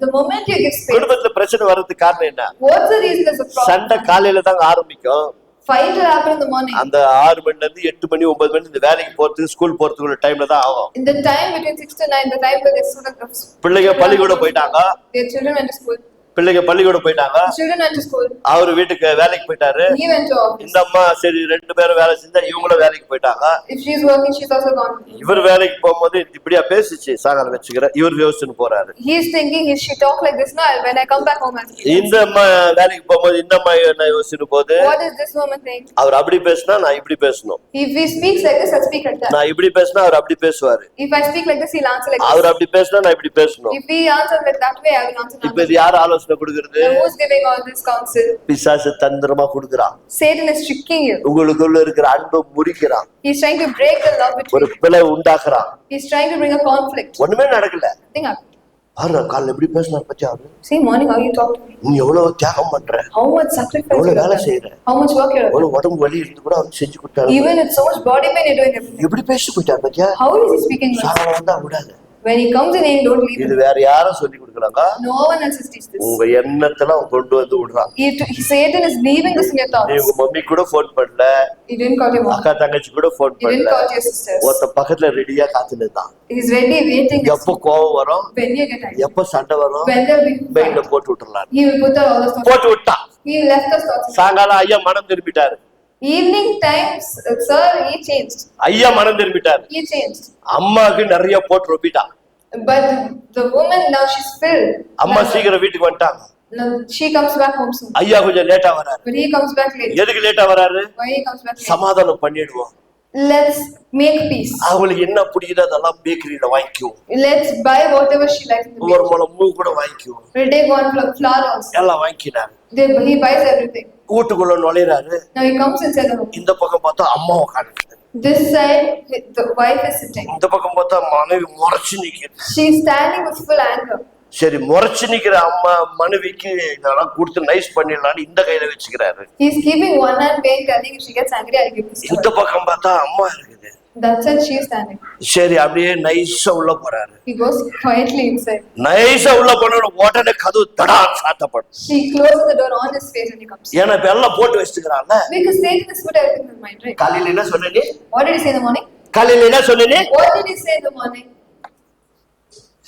The moment you give space, குடும்பத்துல பிரச்சனை வர்றதுக்கு காரணம் என்ன? what's the reason there's a problem? சண்டை காலையில தாங்க ஆரம்பிக்கும். Fight will happen in the morning. அந்த 6 மணில இருந்து 8 மணி 9 மணி இந்த வேலைக்கு போறதுக்கு ஸ்கூல் போறதுக்குள்ள டைம்ல தான் ஆகும். In the time between 6 to 9, the time where the students, பிள்ளைங்க பள்ளிக்கூடம் போயிட்டாங்க, their children went to school. பிள்ளைங்க பள்ளிக்கூடம் போயிட்டாங்க, The children went to school. அவரு வீட்டுக்கு வேலைக்கு போயிட்டாரு. He went to office. இந்த அம்மா சரி 2 பேரும் வேலை செஞ்சா இவங்களும் வேலைக்கு போயிட்டாங்க. If she's working, she's also gone. இவர் வேலைக்கு போகும்போது இப்படியா பேசிச்சு சாகால வச்சுக்கிற, இவர் யோசிச்சுன்னு போறாரு. He's thinking, she talk like this now. When I come back home, I'll see. இந்த அம்மா வேலைக்கு போகும்போது இந்த அம்மா என்ன யோசிச்சுன்னு போகுது, What is this woman saying? அவர் அப்படி பேசினா நான் இப்படி பேசணும், If he speaks like this, I'll speak like that. நான் இப்படி பேசினா அவர் அப்படி பேசுவாரு, If I speak like this, he'll answer like our this. அப்படி பேசினா நான் இப்படி பேசணும். If he answers like that way, I will answer இப்ப that way. இது யார் ஆலோசனை கொடுக்கறது? Now, who's giving all this counsel? பிசாசு தந்திரமா கொடுக்குறான். Satan is tricking you. உங்களுக்குள்ள இருக்கிற அன்பை முறிக்கிறான், He's trying to break the love ஒரு between you. பிளவு உண்டாக்குறான். He's trying to bring a conflict. ஒண்ணுமே நடக்கல. Nothing happened. ஆனா காலைல எப்படி பேசினார் பத்தியா? See, morning, how you talk to me. நீ எவ்வளவு தியாகம் பண்ற, How much sacrifice எவ்வளவு you வேலை have செய்யற, done. How much work you have done. எவ்வளவு உடம்பு வலி இருந்து கூட அவன் செஞ்சு கொடுத்தாரு. Even with so much body pain, you're doing everything. எப்படி பேசி போயிட்டார் பத்தியா? How is he speaking like that? சாகரம் வந்தா விடாது. When he comes in, don't leave இது him. வேற யாரும் சொல்லி கொடுக்கலாங்க. No one else has teach this. உங்க எண்ணத்துல அவன் கொண்டு வந்து விடுறான். Satan is leaving this in your நீ thoughts. உங்க மம்மி கூட போன் பண்ணல, He didn't call your mom. அக்கா தங்கச்சி கூட போன் He didn't பண்ணல, call your sisters. ஒருத்த பக்கத்துல ரெடியா காத்துட்டு தான். He's ready waiting. எப்ப கோவம் வரும், When you get angry. எப்ப சண்டை வரும், When there will be மைண்ட்ல fight. போட்டு விட்டுறலாம். He will put all those thoughts. போட்டு விட்டான். He left those thoughts. சாயங்காலம் ஐயா மனம் திரும்பிட்டாரு. Evening times, sir, he changed. ஐயா மனம் திரும்பிட்டாரு. He changed. அம்மாக்கு நிறைய போட்டு ரொப்பிட்டான். But the woman now she's filled. அம்மா சீக்கிரம் வீட்டுக்கு வந்துட்டாங்க. Now she comes back home soon. ஐயா கொஞ்சம் லேட்டா வராரு. But he comes back late. எதுக்கு லேட்டா வராரு? Why he comes back late? சமாதானம் பண்ணிடுவோம். Let's make peace. அவங்களுக்கு என்ன பிடிக்குதோ அதெல்லாம் பேக்கரியில வாங்கிக்குவோம். Let's buy whatever she likes in the ஒரு bakery. முளம் மூ கூட வாங்கிக்குவோம். We'll take one flour also. எல்லாம் வாங்கினாரு. He buys everything. வீட்டுக்குள்ள நுழையிறாரு. Now he comes inside the home. இந்த பக்கம் பார்த்தா அம்மா உட்காந்து, This side, the wife is sitting. இந்த பக்கம் பார்த்தா மனைவி முறைச்சு நிக்குது. She's standing with full anger. சரி, முறைச்சு நிக்கிற அம்மா மனைவிக்கு இதெல்லாம் கொடுத்து நைஸ் பண்ணிடலான்னு இந்த கையில வச்சுக்கிறாரு. He's keeping one hand being telling if she gets angry, I'll give this to இந்த her. பக்கம் பார்த்தா அம்மா இருக்குது. That's it, she's standing. சரி, அப்படியே நைஸா உள்ள போறாரு. He goes quietly inside. நைஸா உள்ள போன உடனே கதவு தடான் சாத்தப்படும். She closes the door on his face when he comes. ஏன்னா இப்ப எல்லாம் போட்டு வச்சுக்கிறான்ல. Because Satan has put everything in his mind, right? காலையில என்ன சொன்னீங்க? What did he say in the morning? காலையில என்ன சொன்னீங்க? What did he say in the morning?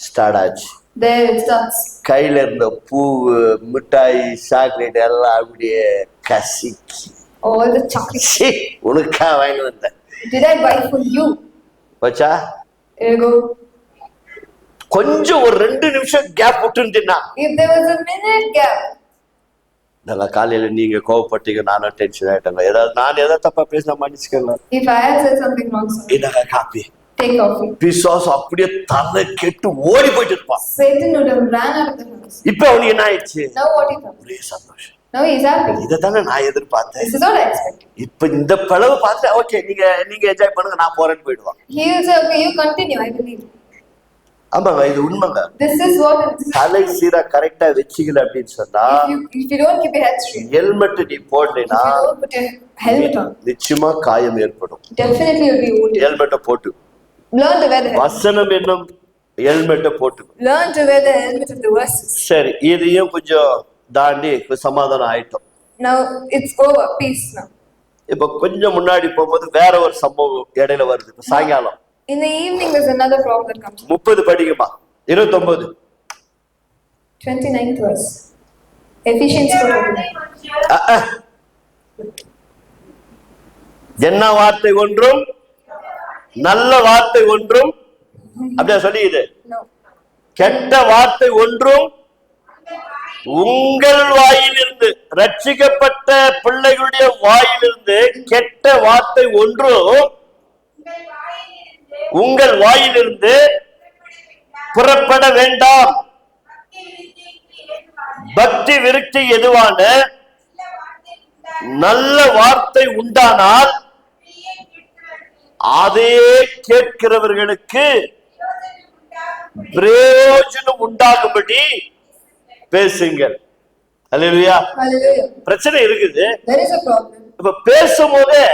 Start ஆச்சு. There it starts. கையில இருந்த பூ, மிட்டாய், சாக்லேட் எல்லாம் அப்படியே கசிக்கி, All the chocolates. சீ, உனக்கா வாங்கி வந்தேன் Did I buy for you? வச்சா. Here you go. கொஞ்சம் ஒரு 2 நிமிஷம் gap விட்டுருந்தீங்கன்னா, If there was a minute gap, நாங்க காலையில நீங்க கோவப்பட்டீங்க, நானும் டென்ஷன் ஆயிட்டேங்க, நான் ஏதாவது தப்பா பேசினா மன்னிச்சுக்கல. if I had said something wrong, sir, என்னங்க காப்பி. take coffee. பிசாசு அப்படியே தலை கெட்டு ஓடி போயிட்டு இருப்பான். Satan would have ran out of the house. இப்ப அவனுக்கு என்ன ஆயிடுச்சு? Now what he comes? ஒரே சந்தோஷம். Now he is happy. இததானே நான் எதிர்பார்த்தேன். This is what I expected. இப்ப இந்த பிளவு பார்த்து ஓகே, நீங்க என்ஜாய் பண்ணுங்க, நான் போறேன்னு போயிடுவான். He will say, okay, you continue, I believe. ஆமாங்க, இது உண்மைங்க. This is what தலை சீரா கரெக்டா வச்சுக்கல அப்படின்னு சொன்னா, if you don't keep your head straight, helmet நீ if போடலைன்னா you don't put your helmet on, நிச்சயமா காயம் ஏற்படும். definitely you'll be wounded. ஹெல்மெட்டை போட்டு, Learn to wear the helmet. வசனம் என்னும் ஹெல்மெட்டை போட்டு. Learn to wear the helmet of the verses. சரி, இதையும் கொஞ்சம் தாண்டி சமாதானம் ஆயிட்டோம். Now it's over, peace now. இப்ப கொஞ்சம் முன்னாடி போகும்போது வேற ஒரு சம்பவம் இடையில வருது. இப்ப சாயங்காலம் In the evening, there's another problem that comes. 30 படிக்குமா, 29. 29th verse. Ephesians 4:29. என்ன வார்த்தை ஒன்றும் நல்ல வார்த்தை ஒன்றும் அப்படியே சொல்லிது, No. கெட்ட வார்த்தை ஒன்றும் உங்கள் வாயிலிருந்து, ரட்சிக்கப்பட்ட பிள்ளைகளுடைய வாயிலிருந்து கெட்ட வார்த்தை ஒன்றும் உங்கள் வாயிலிருந்து புறப்பட வேண்டாம். பக்தி விருத்தி எதுவான நல்ல வார்த்தை உண்டானால் அதே கேட்கிறவர்களுக்கு பிரயோஜனம் உண்டாகும்படி பேசுங்கள். அல்லேலூயா. Hallelujah. பிரச்சனை இருக்குது. There is a problem. இப்ப பேசும்போதே,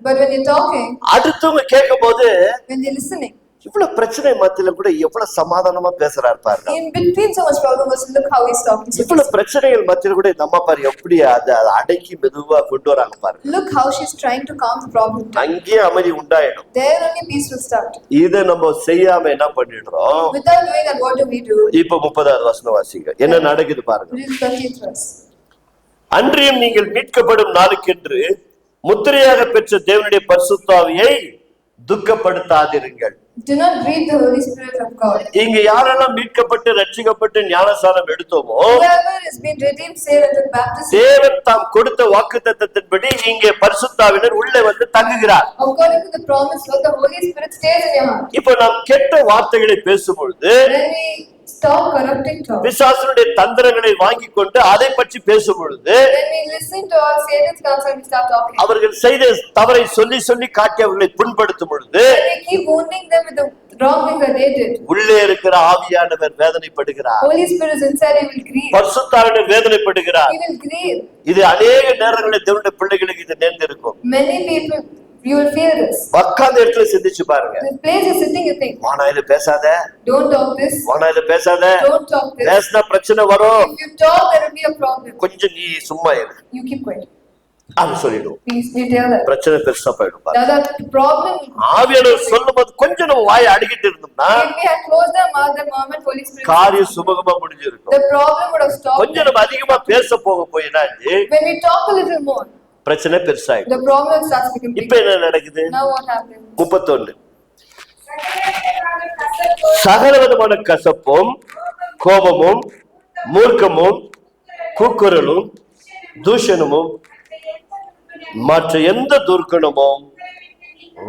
But when you're talking, அடுத்தவங்க கேட்கும் போது, when they're listening, இவ்வளவு பிரச்சனை மத்தியில கூட எவ்வளவு சமாதானமா பேசுறாரு பாருங்க. in between so much problem, also look how he's talking. இவ்வளவு பிரச்சனைகள் மத்தியில கூட இந்த அம்மா பாரு எப்படி அதை அடக்கி மெதுவா கொண்டு வராங்க பாருங்க. Look how she's trying to calm the problem. அங்கேயே அமைதி உண்டாயிடும். There only peace will start. இதை நம்ம செய்யாம என்ன பண்ணிடுறோம்? Without doing that, what do we do? இப்ப 30வது வசனம் வாசிங்க, என்ன நடக்குது பாருங்க. Read 30th verse. அன்றியும் நீங்கள் மீட்கப்படும் நாளுக்கென்று முத்திரையாக பெற்ற தேவனுடைய பரிசுத்த ஆவியை துக்கப்படுத்தாதிருங்கள். Do not grieve the Holy Spirit of God. இங்க யாரெல்லாம் மீட்கப்பட்டு ரட்சிக்கப்பட்டு ஞானஸ்நானம் எடுத்தோமோ, Whoever has been redeemed, saved until baptism, தேவன் தாம் கொடுத்த வாக்குத்தத்தத்தின்படி இங்கே பரிசுத்தாவினர் உள்ளே வந்து தங்குகிறார். according to the promise, Lord, the Holy Spirit stays in your heart. இப்ப நாம் கெட்ட வார்த்தைகளை பேசும்பொழுது, When we stop corrupting talk, பிசாசனுடைய தந்திரங்களை வாங்கி கொண்டு அதை பற்றி பேசும் பொழுது, when we listen to all Satan's counsel, we start talking. அவர்கள் செய்த தவறை சொல்லி சொல்லி காட்டி அவர்களை புண்படுத்தும் பொழுது, When we keep wounding them with the wrong things that they did, உள்ளே இருக்கிற ஆவியானவர் வேதனைப்படுகிறார். Holy Spirit is inside, he will grieve. பரிசுத்தாவினர் வேதனைப்படுகிறார். He will grieve. இது அநேக நேரங்களில் தேவனுடைய பிள்ளைகளுக்கு இது நேர்ந்திருக்கும். Many people You will feel this. உட்கார்ந்த இடத்துல சிந்திச்சு பாருங்க. The place you're sitting, you think, வானா இத பேசாத, don't talk this, வானா இத பேசாத, don't talk this. பேசினா பிரச்சனை வரும், If you talk, there will be a problem. கொஞ்சம் நீ சும்மா இரு You keep quiet. அது சொல்லிடுவோம். Please, we tell that. பிரச்சனை பெருசா போயிடும் பாருங்க. Now that problem, ஆவியானவர் சொல்லும்போது கொஞ்சம் நம்ம வாயை அடக்கிட்டு இருந்தோம்னா if we had closed our mouth, the moment Holy Spirit, காரியம் சுமூகமா முடிஞ்சிருக்கும். the problem would have stopped. கொஞ்சம் நம்ம அதிகமா பேச போயினாச்சு When we talk a little more, பிரச்சனை பெருசாயிடும். the problem starts becoming இப்ப bigger. என்ன நடக்குது? Now what happens? 31 சகல விதமான கசப்பும் கோபமும் மூர்க்கமும் கூக்குரலும் தூஷணமும் மற்ற எந்த துர்க்குணமும்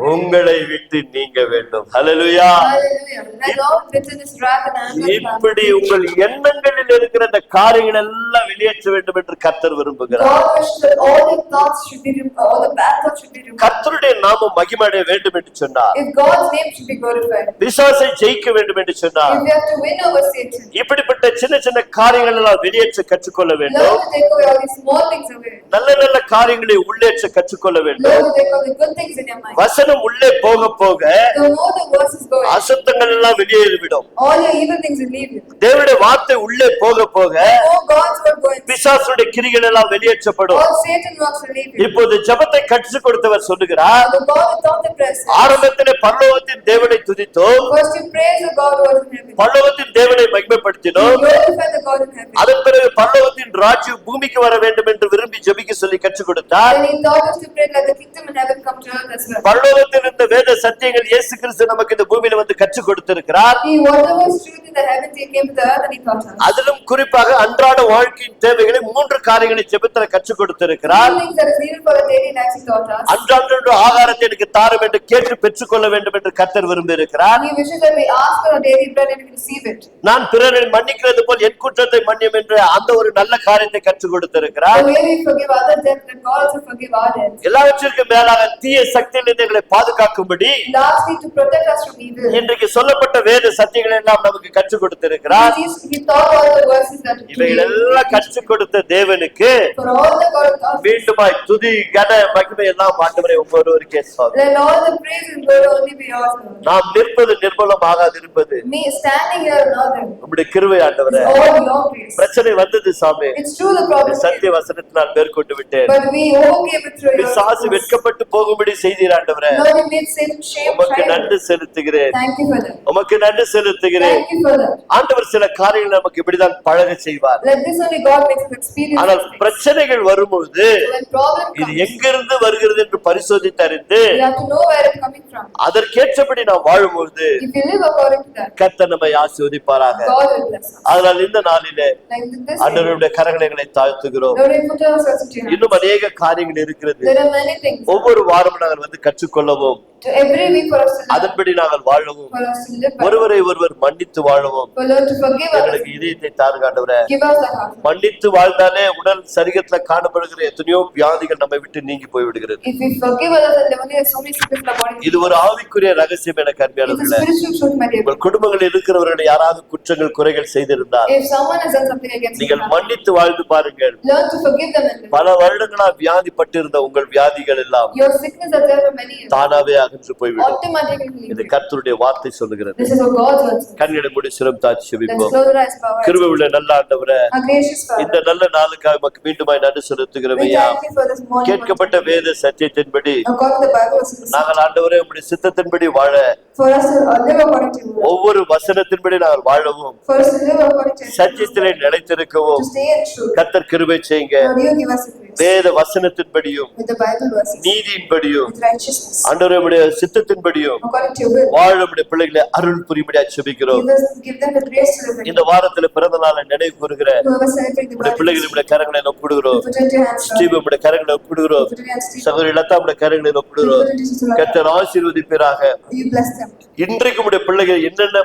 உங்களை விட்டு நீங்க வேண்டும். ஹல்லேலூயா. Hallelujah. Let all bitterness, wrath and anger come. இப்படி உங்கள் எண்ணங்களில் இருக்கிற அந்த காரியங்கள் எல்லாம் வெளியேற்ற வேண்டும் என்று கர்த்தர் விரும்புகிறார். God wishes that all the thoughts should be removed, all the bad thoughts should be removed. கர்த்தருடைய நாமம் மகிமையடைய வேண்டும் என்று சொன்னார். If God's name should be glorified, பிசாசை ஜெயிக்க வேண்டும் என்று சொன்னார். if we have to win over Satan, இப்படிப்பட்ட சின்ன சின்ன காரியங்கள் எல்லாம் வெளியேற்ற கற்றுக்கொள்ள learn வேண்டும். to take away all these small things away. நல்ல நல்ல காரியங்களை உள்ளேற்ற கற்றுக்கொள்ள வேண்டும். Learn to take all the good things in your mind. வசனம் உள்ளே போக போக The more the verse is going, அசுத்தங்கள் எல்லாம் வெளியேறிவிடும். all your evil things will leave you. தேவனுடைய வார்த்தை உள்ளே போக போக The more God's word going, பிசாசுடைய கிரிகள் எல்லாம் வெளியேற்றப்படும். all Satan works will leave you. இப்போது ஜெபத்தை கற்றுக் கொடுத்தவர் சொல்லுகிறார், The God who taught the prayer says, ஆரம்பத்திலே பரலோகத்தின் தேவனை துதித்தோம், first you praise the God who was in heaven. பரலோகத்தின் தேவனை You மகிமைப்படுத்தினோம், glorify the God in heaven. அதன் பிறகு பரலோகத்தின் ராஜ்யம் பூமிக்கு வர வேண்டும் என்று விரும்பி ஜெபிக்க சொல்லி கற்றுக் கொடுத்தார். Then he taught us to pray let the kingdom in heaven come to earth as well. பரலோகத்தில் இருந்த வேத சத்தியங்கள் இயேசு கிறிஸ்து நமக்கு இந்த பூமியில வந்து கற்றுக் கொடுத்திருக்கிறார். He whatever was truth in the heavens, he came to the earth and he taught us. அதிலும் குறிப்பாக அன்றாட வாழ்க்கையின் தேவைகளை 3 காரியங்களை ஜெபத்துல கற்றுக் கொடுத்திருக்கிறார். Three things that is needed for the daily life he taught us. அன்றாட ஆகாரத்தை எனக்கு தாரும் என்று கேட்டு பெற்றுக்கொள்ள வேண்டும் என்று கர்த்தர் விரும்பி இருக்கிறார். He wishes that we ask for our daily bread and we receive it. நான் பிறரை மன்னிக்கிறது போல் என் குற்றத்தை மன்னியும் என்று அந்த ஒரு நல்ல காரியத்தை கற்றுக் கொடுத்திருக்கிறார். The way we forgive others, then let God also forgive our debts. எல்லாவற்றிற்கும் மேலாக தீய சக்தியிலிருந்து எங்களை பாதுகாக்கும்படி Lastly, to protect us from evil. இன்றைக்கு சொல்லப்பட்ட வேத சத்தியங்களை எல்லாம் நமக்கு கற்றுக் கொடுத்திருக்கிறார். He taught all the verses that he இவைகள் gave. எல்லாம் கற்றுக் கொடுத்த தேவனுக்கு For all the God who taught us, மீண்டுமாய் துதி கன மகிமை எல்லாம் ஆண்டவரே ஒவ்வொருவருக்கே சொல்றேன். let all the praise and glory only be yours, Lord. நாம் நிற்பது நிர்மூலமாகாது இருப்பது Me standing here and all them, உம்முடைய கிருபை ஆண்டவரே. it's all your grace. பிரச்சனை வந்தது சாமி, It's true the problem, சத்திய வசனத்தினால் மேற்கொண்டு விட்டேன். but we overcame it through your பிசாசு grace. வெட்கப்பட்டு போகும்படி செய்தீர் ஆண்டவரே. Lord, you made Satan shame. உமக்கு நன்றி செலுத்துகிறேன், Thank you for that. உமக்கு நன்றி செலுத்துகிறேன். Thank you for that. ஆண்டவர் சில காரியங்களை நமக்கு இப்படிதான் பழக செய்வார். Let this only God makes us experience. ஆனால் these things. பிரச்சனைகள் வரும்போது When problem இது comes, எங்கிருந்து வருகிறது என்று பரிசோதித்து அறிந்து we have to know where it's coming from. அதற்கேற்றபடி நாம் வாழும்போது If you live according to that, கர்த்தர் நம்மை ஆசீர்வதிப்பாராக. God will bless us. அதனால் இந்த நாளிலே Like this, ஆண்டவருடைய கரங்களை தாழ்த்துகிறோம். Lord, we put ourselves into your hands. இன்னும் அநேக காரியங்கள் இருக்கிறது. There are many things. ஒவ்வொரு வாரமும் நாங்கள் வந்து கற்றுக்கொள்ளவும், To every week for us to live, அதன்படி நாங்கள் வாழவும், for us to live by, ஒருவரை ஒருவர் மன்னித்து வாழவும் for Lord to forgive us, எங்களுக்கு இதயத்தை தாருங்க ஆண்டவரே. give us the heart. மன்னித்து வாழ்ந்தாலே உடல் சரீரத்துல காணப்படுகிற எத்தனையோ வியாதிகள் நம்மை விட்டு நீங்கி போய்விடுகிறது. If we forgive others and only there's so many sickness in our body, இது ஒரு ஆவிக்குரிய ரகசியம் என it's a கருமையாளர்களே. spiritual truth, my dear. உங்கள் குடும்பங்களில் இருக்கிறவர்கள் யாராவது குற்றங்கள் குறைகள் செய்திருந்தால் If someone has done something against நீங்கள் you, மன்னித்து வாழ்ந்து பாருங்கள். learn to forgive them and live. பல வருடங்களா வியாதிப்பட்டு இருந்த உங்கள் வியாதிகள் எல்லாம் Your sickness that there for many years, தானாவே அகன்று போய்விடும். automatically leave இது you. கர்த்தருடைய வார்த்தை சொல்லுகிறது. This is what God's word says. கண்களை மூடி சிரம் தாழ்த்தி Let's செபிப்போம். close our eyes, power. கிருபை உள்ள நல்ல ஆண்டவரே, Our gracious இந்த Father, நல்ல நாளுக்காக உமக்கு மீண்டுமாய் நன்றி we செலுத்துகிறவையா. thank you for this morning. கேட்கப்பட்ட வேத சத்தியத்தின்படி According to the Bible, verses, நாங்கள் ஆண்டவரே உம்முடைய சித்தத்தின்படி வாழ, for us to live according to your word, ஒவ்வொரு வசனத்தின்படி நாங்கள் வாழவும், for us to live according to your சத்தியத்திலே word, நிலைத்திருக்கவும் to stay in truth. கர்த்தர் கிருபை செய்யுங்க. Lord, you give us the grace வேத வசனத்தின்படியும் with the Bible verses, நீதியின்படியும் with righteousness, ஆண்டவரே உம்முடைய சித்தத்தின்படியும் according to your will. வாழ உம்முடைய பிள்ளைகளை அருள் புரியும்படியா செபிக்கிறோம். Give them the grace to live. இந்த வாரத்துல பிறந்த நாளை நினைவு கூறுகிற Whoever celebrate the உம்முடைய birthday, பிள்ளைகளை உம்முடைய கரங்களை ஒப்பிடுகிறோம். put it into your hands, Lord. Steve உம்முடைய கரங்களை ஒப்பிடுகிறோம். Put it in your hands, Steve. சகோதரி லதா உம்முடைய கரங்களை ஒப்பிடுகிறோம். Put it into Sister Lata. கர்த்தர் ஆசீர்வதிப்பீராக. You bless them. இன்றைக்கு உம்முடைய பிள்ளைகள் என்னென்ன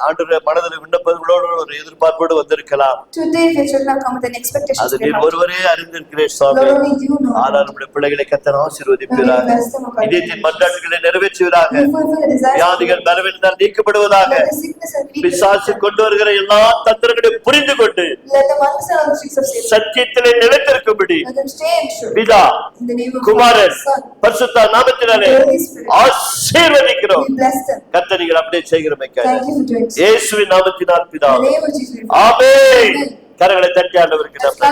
ஆண்டவரே மனதில் விண்ணப்பங்களோடு ஒரு எதிர்பார்ப்போடு வந்திருக்கலாம். Today, if your children have come with an expectation, அது to நீர் your heart, ஒருவரே அறிந்திருக்கிறேன் சுவாமி. சுவாமி. only you know. ஆனால் நம்முடைய பிள்ளைகளை கர்த்தர் ஆசீர்வதிப்பீராக. Bless them, O God. இதயத்தின் மன்றாட்டுகளை நிறைவேற்றுவீராக. You fulfill the desires of வியாதிகள் your பலவீனத்தால் நீக்கப்படுவதாக. Let the sickness and weakness பிசாசு கொண்டு வருகிற எல்லா தந்திரங்களையும் புரிந்து கொண்டு let them understand all the tricks of Satan. சத்தியத்திலே நிலைத்திருக்கும்படி Let them stay and sure. பிதா In the name of Kumaran Son, பரிசுத்த நாமத்தினாலே Holy Spirit. ஆசீர்வதிக்கிறோம். We bless them. கர்த்தர் நீங்கள் அப்படியே செய்கிறமைக்காக Thank you for doing so. இயேசுவின் நாமத்தினால் In பிதா the name of Jesus. Amen. Amen. கரங்களை தட்டி ஆண்டவருக்கு நன்றி.